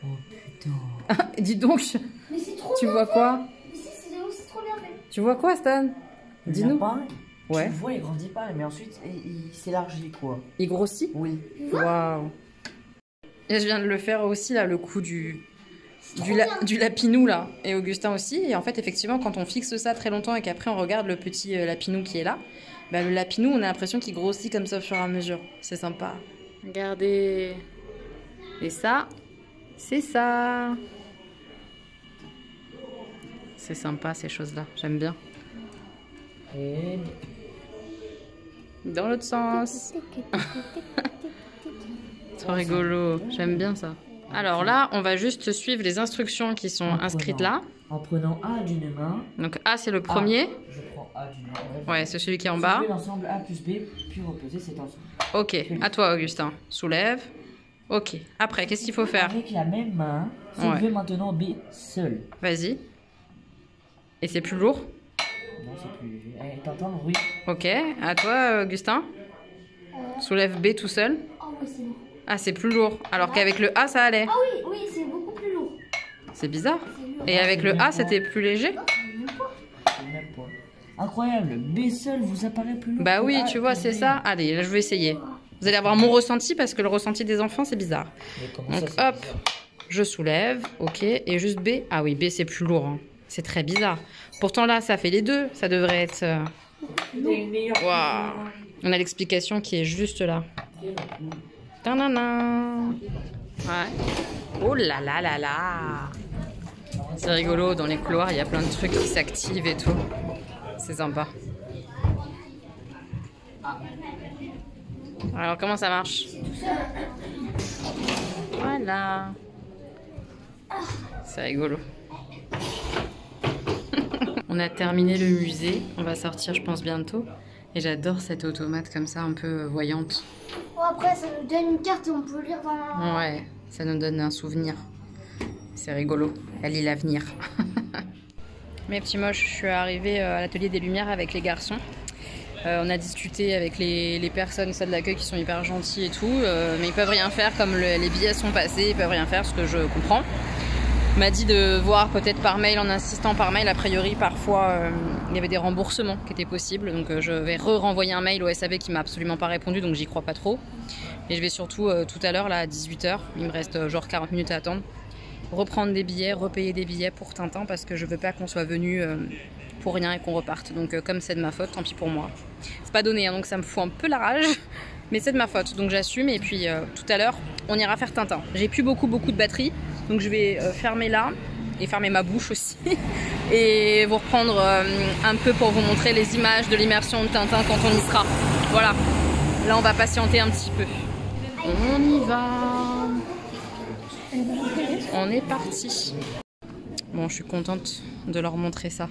Oh putain. Dis donc, Mais c'est trop tu bien vois fait. quoi? Ici, c'est trop bien fait. Tu vois quoi, Stan? Dis-nous. Ouais. Tu le vois, il grandit pas, mais ensuite, il s'élargit, quoi. Il grossit? Oui. Waouh! Et je viens de le faire aussi, là, le coup du lapinou, là. Et Augustin aussi. Et en fait, effectivement, quand on fixe ça très longtemps et qu'après on regarde le petit lapinou qui est là, bah, le lapinou, on a l'impression qu'il grossit comme ça au fur et à mesure. C'est sympa. Regardez. Et ça, c'est ça. C'est sympa, ces choses-là. J'aime bien. Et... Dans l'autre sens. Trop rigolo. J'aime bien ça. Alors là, on va juste suivre les instructions qui sont inscrites là. En prenant A d'une main. Donc A, c'est le premier. Je prends A d'une main. Ouais, c'est celui qui est en bas. Soulever l'ensemble A plus B, puis reposer cet ensemble. Ok, à toi, Augustin. Soulève. Ok. Après, qu'est-ce qu'il faut faire? Avec la même main, soulevez maintenant B seul. Vas-y. Et c'est plus lourd? Non, c'est plus léger. Allez, t'entends le bruit? Ok. À toi, Augustin. Soulève B tout seul. Oh oui, c'est bon. Ah, c'est plus lourd. Alors qu'avec le A, ça allait. Ah oui, c'est beaucoup plus lourd. C'est bizarre. C'est lourd. Et avec le A, c'était plus léger? C'est le même poids. Incroyable, B seul vous apparaît plus lourd. Bah que oui, A tu vois, plus c'est B. ça. Allez, là, je vais essayer. Vous allez avoir mon ressenti parce que le ressenti des enfants, c'est bizarre. Mais comment Donc, ça, c'est hop, bizarre? je soulève. Ok. Et juste B. Ah oui, B, c'est plus lourd. Hein. C'est très bizarre. Pourtant, là, ça fait les deux. Ça devrait être... Il est meilleur. Waouh. On a l'explication qui est juste là. Ta-na-na. Ouais. Oh là là là là. C'est rigolo, dans les couloirs, il y a plein de trucs qui s'activent et tout. C'est sympa. Alors, comment ça marche? Voilà. C'est rigolo. On a terminé le musée. On va sortir, je pense, bientôt. Et j'adore cette automate comme ça, un peu voyante. Bon, après, ça nous donne une carte et on peut lire dans la... Ouais, ça nous donne un souvenir. C'est rigolo. Elle lit l'avenir. Mes petits moches, je suis arrivée à l'atelier des Lumières avec les garçons. On a discuté avec les personnes, celles d'accueil qui sont hyper gentilles et tout. Mais ils peuvent rien faire, comme les billets sont passés, ils peuvent rien faire, ce que je comprends. m'a dit de voir peut-être par mail, en insistant par mail. A priori, parfois, il y avait des remboursements qui étaient possibles. Donc je vais renvoyer un mail au SAV qui m'a absolument pas répondu, donc j'y crois pas trop. Et je vais surtout, tout à l'heure, là, à 18h, il me reste genre 40 minutes à attendre, reprendre des billets, repayer des billets pour Tintin, parce que je veux pas qu'on soit venu pour rien et qu'on reparte. Donc comme c'est de ma faute, tant pis pour moi. C'est pas donné, hein, donc ça me fout un peu la rage. Mais c'est de ma faute, donc j'assume. Et puis tout à l'heure, on ira faire Tintin. J'ai plus beaucoup de batterie, donc je vais fermer là et fermer ma bouche aussi. Et vous reprendre un peu pour vous montrer les images de l'immersion de Tintin quand on y sera. Voilà, là on va patienter un petit peu. On y va. On est parti. Bon, je suis contente de leur montrer ça.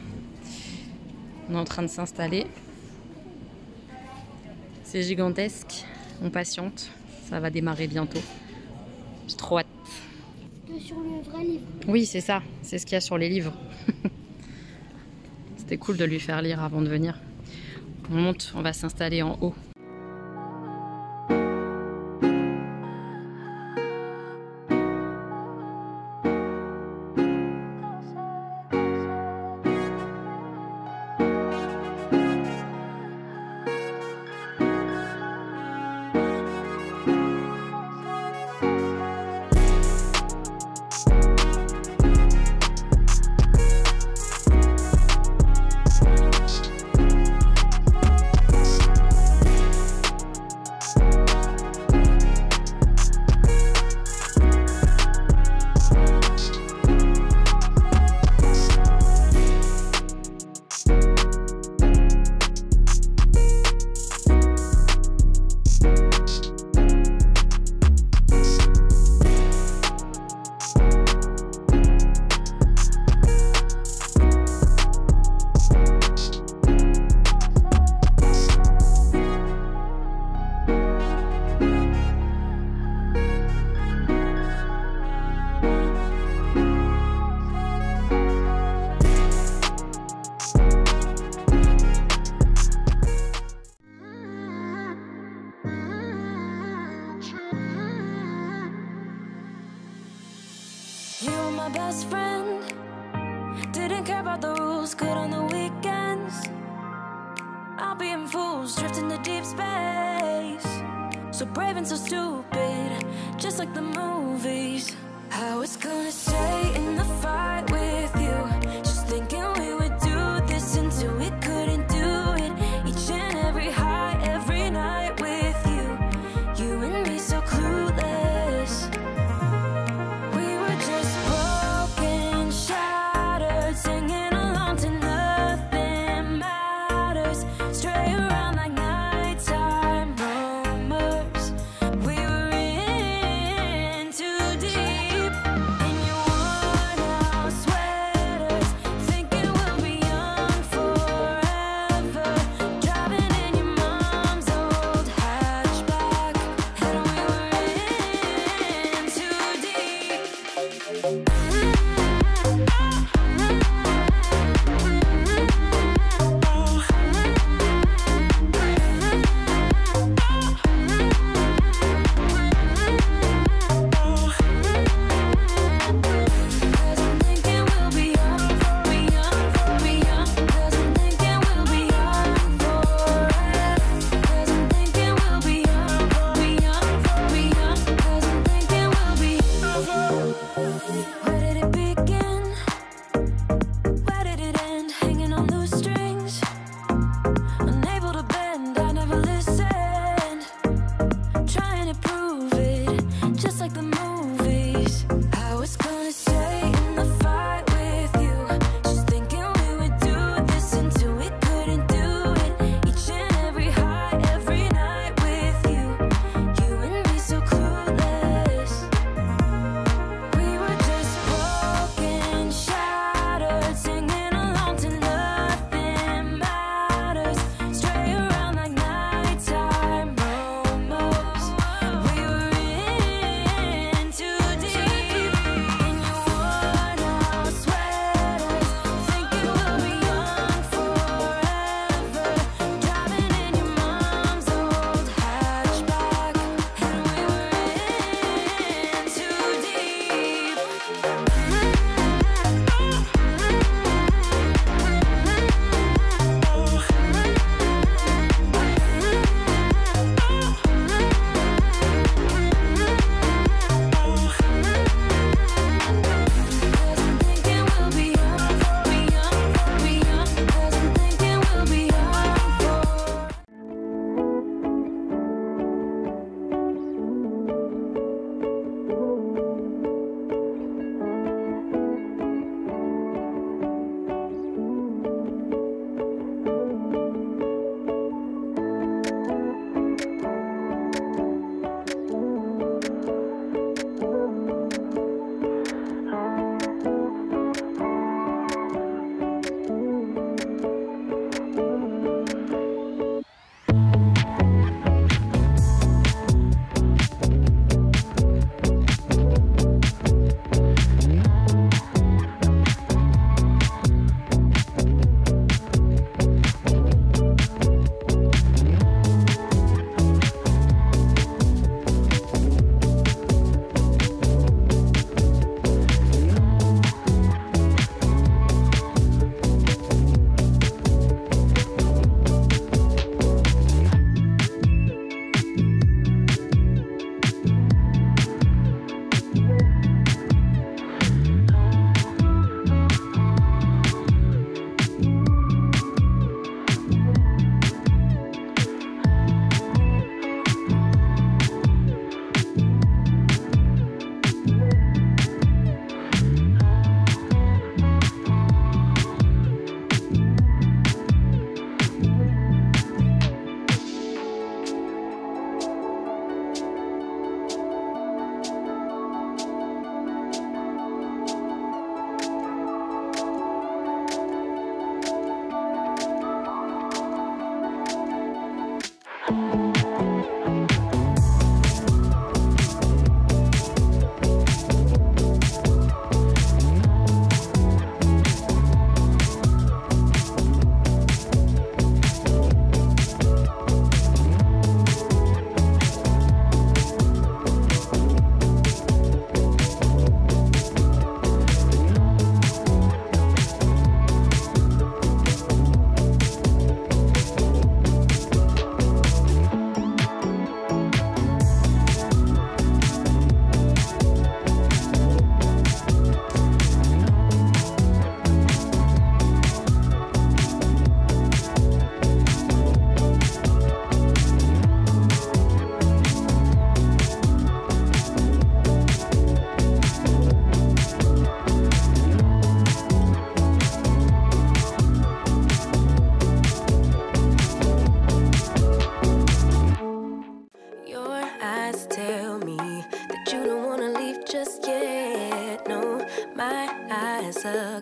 On est en train de s'installer. C'est gigantesque, on patiente, ça va démarrer bientôt. J'ai trop hâte. Sur le vrai livre. Oui, c'est ça, c'est ce qu'il y a sur les livres. C'était cool de lui faire lire avant de venir. On monte, on va s'installer en haut. My best friend didn't care about the rules, good on the weekends. I'll be in fools, drifting to deep space. So brave and so stupid, just like the movies. I was gonna stay in the fight with you, just thinking we would do this until we couldn't do it. Each and every high, every night with you, you and me so clueless. We were just broken, shattered, singing along to nothing matters. Stray around like nighttime rumors. We were in too deep, and you worn out, sweat.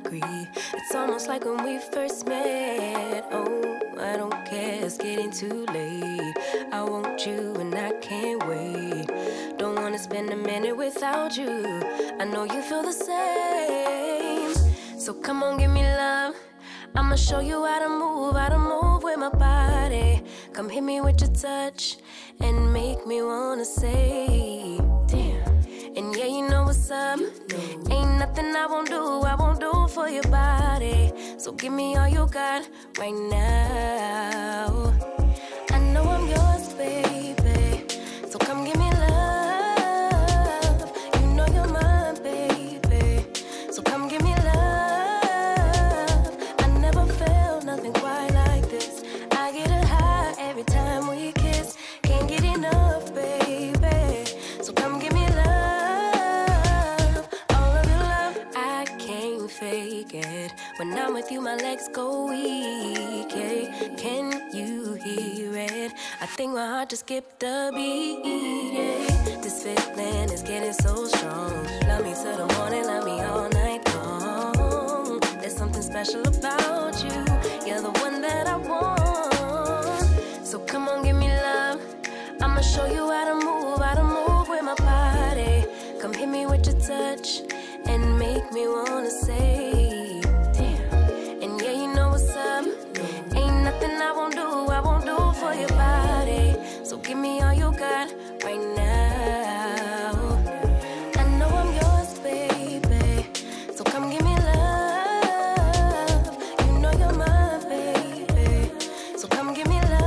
agree. It's almost like when we first met. Oh, I don't care, it's getting too late. I want you and I can't wait. Don't wanna spend a minute without you. I know you feel the same. So come on, give me love. I'ma show you how to move with my body. Come hit me with your touch and make me wanna say, damn. And yeah, you know what's up. Ain't nothing I won't do for your body. So give me all you got right now. I know I'm yours, baby. So come give me love. You know you're mine, baby. So come give me love. I never felt nothing quite like this. I get a high every time we kiss. Can't get enough, baby. So come give me love. All of your love, I can't fake it. When I'm with you, my legs go weak. Yeah. Can you hear it? I think my heart just skipped a beat. Yeah. This feeling is getting so strong. Love me till the morning, love me all night long. There's something special about you. You're the one that I want. So come on, give me love. I'ma show you how to move with my body. Come hit me with your touch and make me wanna say, damn. And yeah, you know what's up. Ain't nothing I won't do for your body. So give me all you got right now. I know I'm yours, baby. So come give me love. You know you're mine, baby. So come give me love.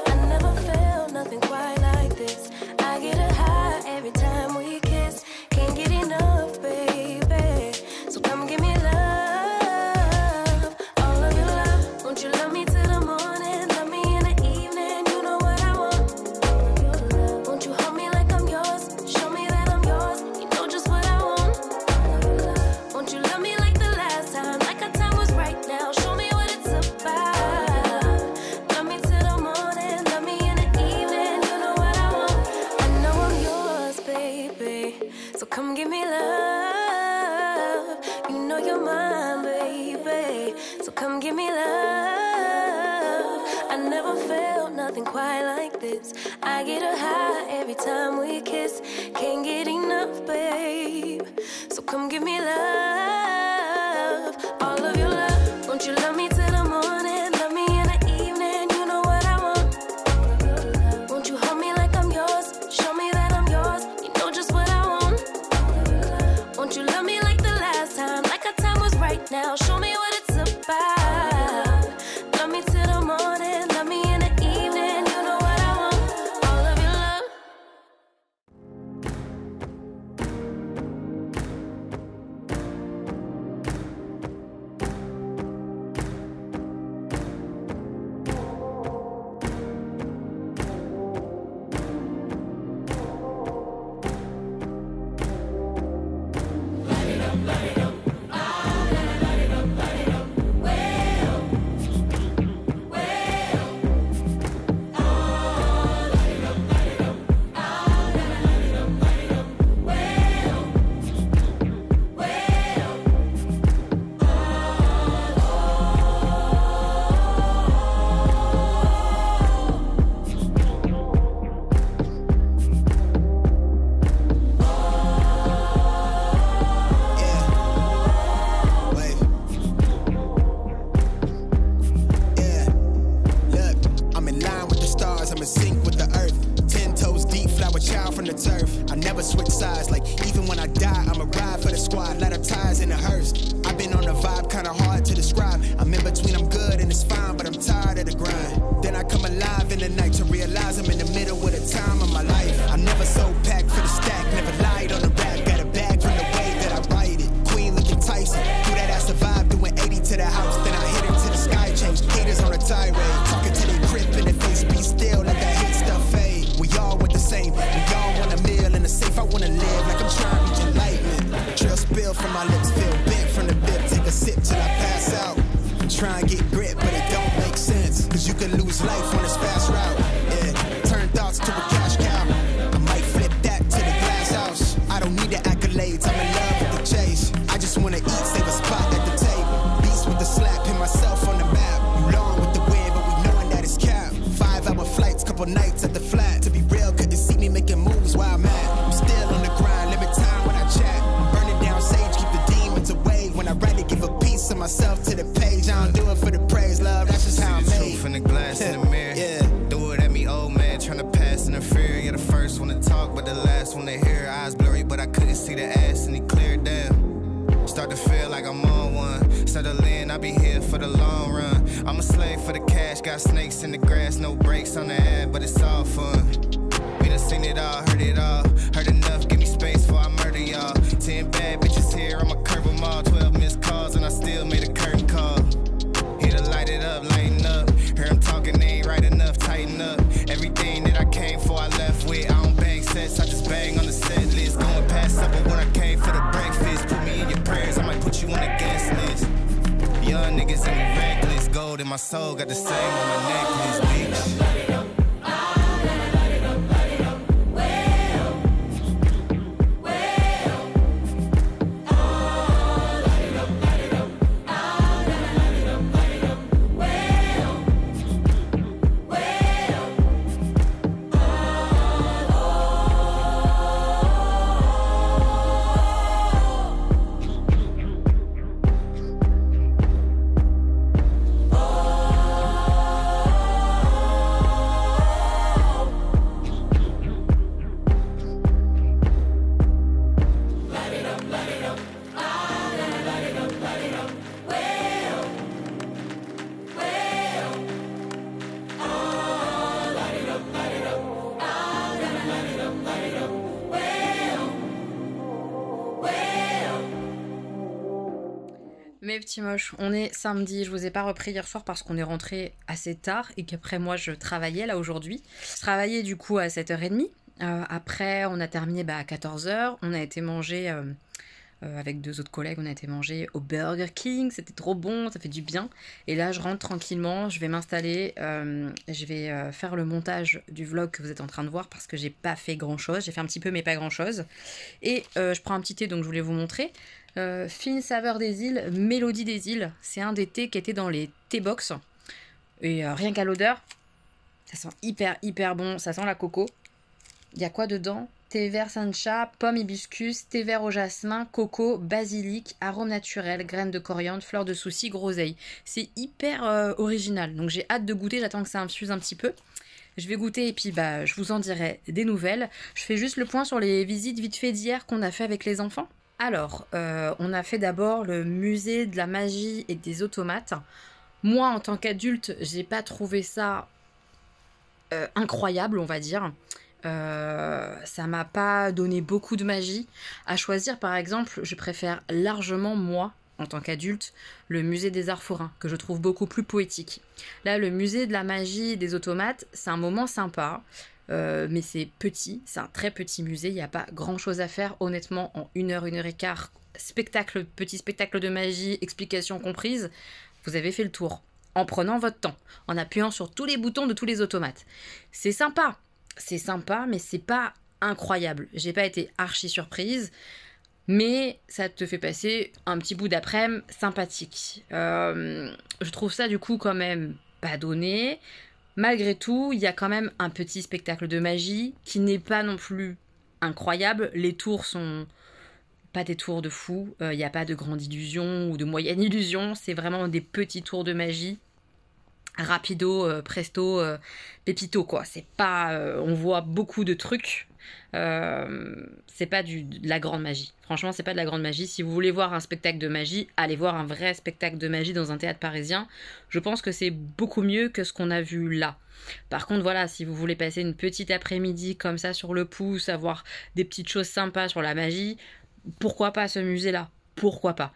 I never felt nothing quite like this. I get a high every time we kiss. Can't get enough, baby. So come give me love. All of your love. Won't you love me till the morning? Love me in the evening. You know what I want. Won't you hold me like I'm yours? Show me that I'm yours. You know just what I want. Won't you love me like the last time? Like our time was right now. Show me what it's about. Love me till the morning. Love me in the evening. You know what I want. I know I'm yours, baby. So come give me love. You know you're mine, baby. So come give me love. I never felt nothing quite like this. I get a high every time we kiss. Can't get enough, babe. So come give me love. All of your love. Won't you love me till the morning? Love me in the evening. You know what I want. Won't you hold me like I'm yours? Show me that I'm yours. You know just what I want. Won't you love me like the last time? Like our time was right now. Show me what it's about. Love me till the morning. Love me in the evening. You know what I want. All of your love. Try and get grit, but it don't make sense. Cause you can lose life on this fast route. Yeah, turn thoughts to a cash cow. I might flip that to the glass house. I don't need the accolades, I'm in love with the chase. I just wanna couple nights at the flat. To be real, couldn't see me making moves while I'm at. I'm still on the grind, limit time when I chat. I'm burning down sage, keep the demons away. When I write it, give a piece of myself to the page. I don't do it for the praise, love, that's just how I'm made. Truth in the glass in the mirror. Yeah. Do it at me, old man, tryna pass in the fear. You're the first one to talk, but the last one to hear. Eyes blurry, but I couldn't see the ass, and he cleared down. Start to feel like I'm on one. Settle in, I'll be here for the long run. I'm a slave for the cash, got snakes in the grass, no brakes on the ad, but it's all fun. We done seen it all, heard enough, give me space before I murder y'all. 10 bad bitches here, I'ma curve them all. 12 missed calls, and I still made a curtain call. Here to light it up, lighten up. Hear him talking, they ain't right enough, tighten up. Everything that I came for, I left with. I don't bang sets, I just bang on the set list. Going past supper when I came for the breakfast. Put me in your prayers, I might put you on the guest list. Young niggas and me reckless. Gold in my soul, got the same on my necklace, bitch. Mes petits moches, on est samedi, je vous ai pas repris hier soir parce qu'on est rentré assez tard et qu'après moi je travaillais là aujourd'hui. Je travaillais du coup à 7h30, après on a terminé à 14h, on a été manger avec 2 autres collègues, on a été manger au Burger King, c'était trop bon, ça fait du bien. Et là je rentre tranquillement, je vais m'installer, je vais faire le montage du vlog que vous êtes en train de voir parce que j'ai pas fait grand chose, j'ai fait un petit peu mais pas grand chose. Et je prends un petit thé donc je voulais vous montrer. Fine saveur des îles, mélodie des îles, c'est un des thés qui était dans les thé box. Et rien qu'à l'odeur, ça sent hyper bon, ça sent la coco. Il y a quoi dedans? Thé vert sancha, pomme hibiscus, thé vert au jasmin, coco, basilic, arôme naturel, graines de coriandre, fleurs de souci, groseille. C'est hyper original, donc j'ai hâte de goûter, j'attends que ça infuse un petit peu. Je vais goûter et puis je vous en dirai des nouvelles. Je fais juste le point sur les visites vite fait d'hier qu'on a fait avec les enfants. Alors, on a fait d'abord le musée de la magie et des automates. Moi, en tant qu'adulte, j'ai pas trouvé ça incroyable, on va dire. Ça m'a pas donné beaucoup de magie. À choisir, par exemple, je préfère largement, moi, en tant qu'adulte, le musée des arts forains, que je trouve beaucoup plus poétique. Là, le musée de la magie et des automates, c'est un moment sympa. Mais c'est petit, c'est un très petit musée, il n'y a pas grand chose à faire honnêtement en 1h, 1h15, petit spectacle de magie, explications comprises, vous avez fait le tour en prenant votre temps, en appuyant sur tous les boutons de tous les automates. C'est sympa mais c'est pas incroyable, j'ai pas été archi surprise, mais ça te fait passer un petit bout d'après-midi sympathique. Je trouve ça du coup quand même pas donné. Malgré tout, il y a quand même un petit spectacle de magie qui n'est pas non plus incroyable. Les tours sont pas des tours de fou. Il n'y a pas de grande illusion ou de moyenne illusion. C'est vraiment des petits tours de magie. Rapido, presto, pépito quoi. C'est pas, on voit beaucoup de trucs. C'est pas de la grande magie. Franchement, c'est pas de la grande magie. Si vous voulez voir un spectacle de magie, allez voir un vrai spectacle de magie dans un théâtre parisien. Je pense que c'est beaucoup mieux que ce qu'on a vu là. Par contre, voilà, si vous voulez passer une petite après-midi comme ça sur le pouce, avoir des petites choses sympas sur la magie, pourquoi pas ce musée-là? Pourquoi pas?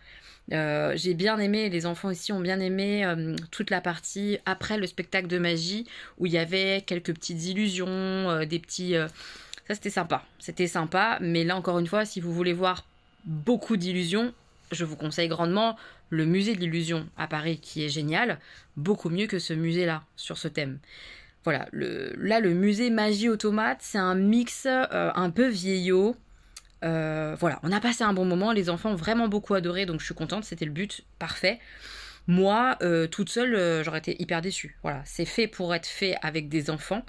J'ai bien aimé, les enfants ici ont bien aimé toute la partie après le spectacle de magie où il y avait quelques petites illusions, des petits... Ça c'était sympa, mais là encore une fois, si vous voulez voir beaucoup d'illusions, je vous conseille grandement le musée de l'illusion à Paris qui est génial, beaucoup mieux que ce musée-là sur ce thème. Voilà, là le musée magie automate, c'est un mix un peu vieillot. Voilà, on a passé un bon moment, les enfants ont vraiment beaucoup adoré, donc je suis contente, c'était le but, parfait. Moi, toute seule, j'aurais été hyper déçue. Voilà, c'est fait pour être fait avec des enfants.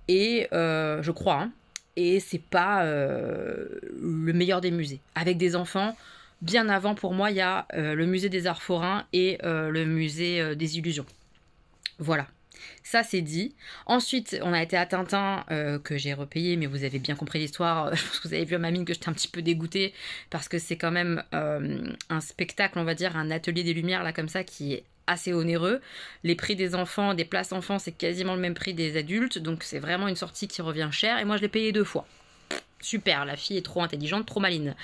et je crois, hein, et c'est pas le meilleur des musées. Avec des enfants, bien avant pour moi, il y a le musée des Arts Forains et le musée des Illusions. Voilà. Ça c'est dit. Ensuite, on a été à Tintin, que j'ai repayé, mais vous avez bien compris l'histoire. Je pense que vous avez vu à ma mine que j'étais un petit peu dégoûtée, parce que c'est quand même un spectacle, on va dire, un atelier des lumières, là, comme ça, qui est assez onéreux. Les prix des enfants, des places enfants, c'est quasiment le même prix des adultes, donc c'est vraiment une sortie qui revient cher, et moi je l'ai payé 2 fois. Super, la fille est trop intelligente, trop maline.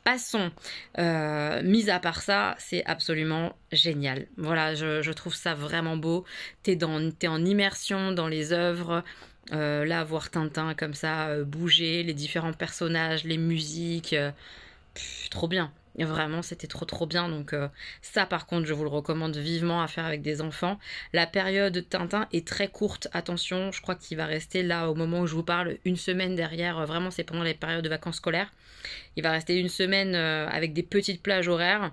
Passons. Mis à part ça, c'est absolument génial. Voilà, je trouve ça vraiment beau. T'es en immersion dans les œuvres. Là, voir Tintin comme ça, bouger, les différents personnages, les musiques. Trop bien. Vraiment, c'était trop bien. Donc ça, par contre, je vous le recommande vivement à faire avec des enfants. La période Tintin est très courte. Attention, je crois qu'il va rester là, au moment où je vous parle, 1 semaine derrière. Vraiment, c'est pendant les périodes de vacances scolaires. Il va rester 1 semaine avec des petites plages horaires.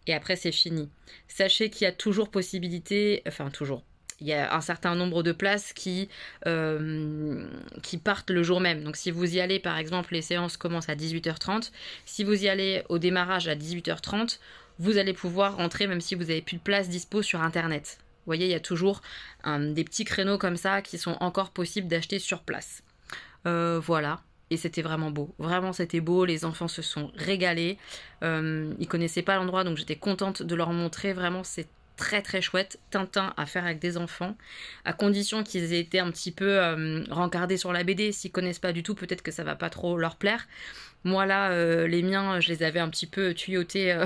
Et après, c'est fini. Sachez qu'il y a toujours possibilité... Enfin, toujours... Il y a un certain nombre de places qui partent le jour même. Donc si vous y allez, par exemple, les séances commencent à 18h30. Si vous y allez au démarrage à 18h30, vous allez pouvoir rentrer même si vous n'avez plus de place dispo sur Internet. Vous voyez, il y a toujours des petits créneaux comme ça qui sont encore possibles d'acheter sur place. Voilà. Et c'était vraiment beau. Vraiment, c'était beau. Les enfants se sont régalés. Ils connaissaient pas l'endroit, donc j'étais contente de leur montrer. Vraiment, c'est très chouette, Tintin à faire avec des enfants, à condition qu'ils aient été un petit peu rencardés sur la BD. S'ils connaissent pas du tout, peut-être que ça va pas trop leur plaire. Moi là, les miens, je les avais un petit peu tuyautés.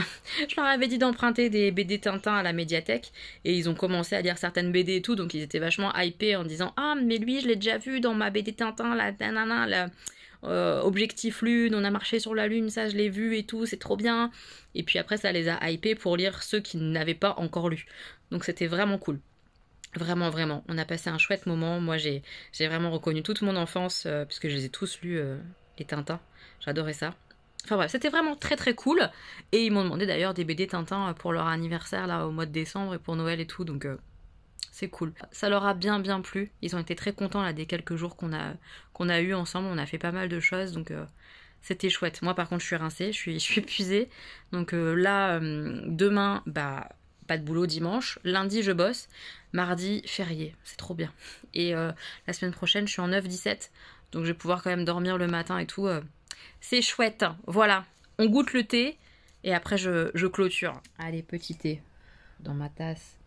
Je leur avais dit d'emprunter des BD Tintin à la médiathèque, et ils ont commencé à lire certaines BD et tout, donc ils étaient vachement hypés en disant « Ah, mais lui, je l'ai déjà vu dans ma BD Tintin, la Objectif Lune, on a marché sur la Lune, ça je l'ai vu et tout, c'est trop bien. » Et puis après, ça les a hypés pour lire ceux qui n'avaient pas encore lu. Donc c'était vraiment cool. Vraiment. On a passé un chouette moment. Moi, j'ai vraiment reconnu toute mon enfance, puisque je les ai tous lus, les Tintins. J'adorais ça. Enfin bref, c'était vraiment très cool. Et ils m'ont demandé d'ailleurs des BD Tintin pour leur anniversaire, là, au mois de décembre, et pour Noël et tout. Donc c'est cool. Ça leur a bien plu. Ils ont été très contents, là, des quelques jours qu'on a eu ensemble. On a fait pas mal de choses, donc... C'était chouette. Moi, par contre, je suis rincée, je suis épuisée. Donc là, demain, bah, pas de boulot dimanche. Lundi, je bosse. Mardi, férié. C'est trop bien. Et la semaine prochaine, je suis en 9-17. Donc, je vais pouvoir quand même dormir le matin et tout. C'est chouette. Voilà. On goûte le thé. Et après, je clôture. Allez, petit thé dans ma tasse.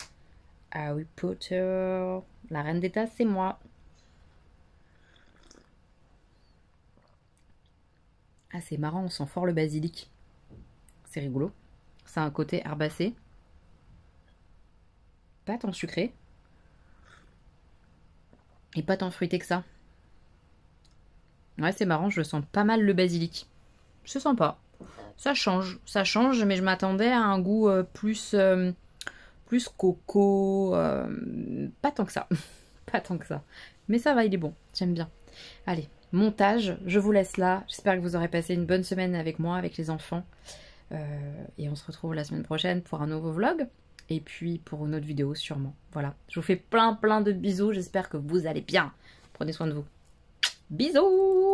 Harry Potter. La reine des tasses, c'est moi. Ah, c'est marrant, on sent fort le basilic. C'est rigolo. Ça a un côté herbacé. Pas tant sucré. Et pas tant fruité que ça. Ouais, c'est marrant, je sens pas mal le basilic. C'est sympa. Ça change, mais je m'attendais à un goût plus coco. Pas tant que ça. Pas tant que ça. Mais ça va, il est bon. J'aime bien. Allez. Montage, je vous laisse là. J'espère que vous aurez passé une bonne semaine avec moi, avec les enfants. Et on se retrouve la semaine prochaine pour un nouveau vlog. Et puis pour une autre vidéo sûrement. Voilà, je vous fais plein de bisous. J'espère que vous allez bien. Prenez soin de vous. Bisous!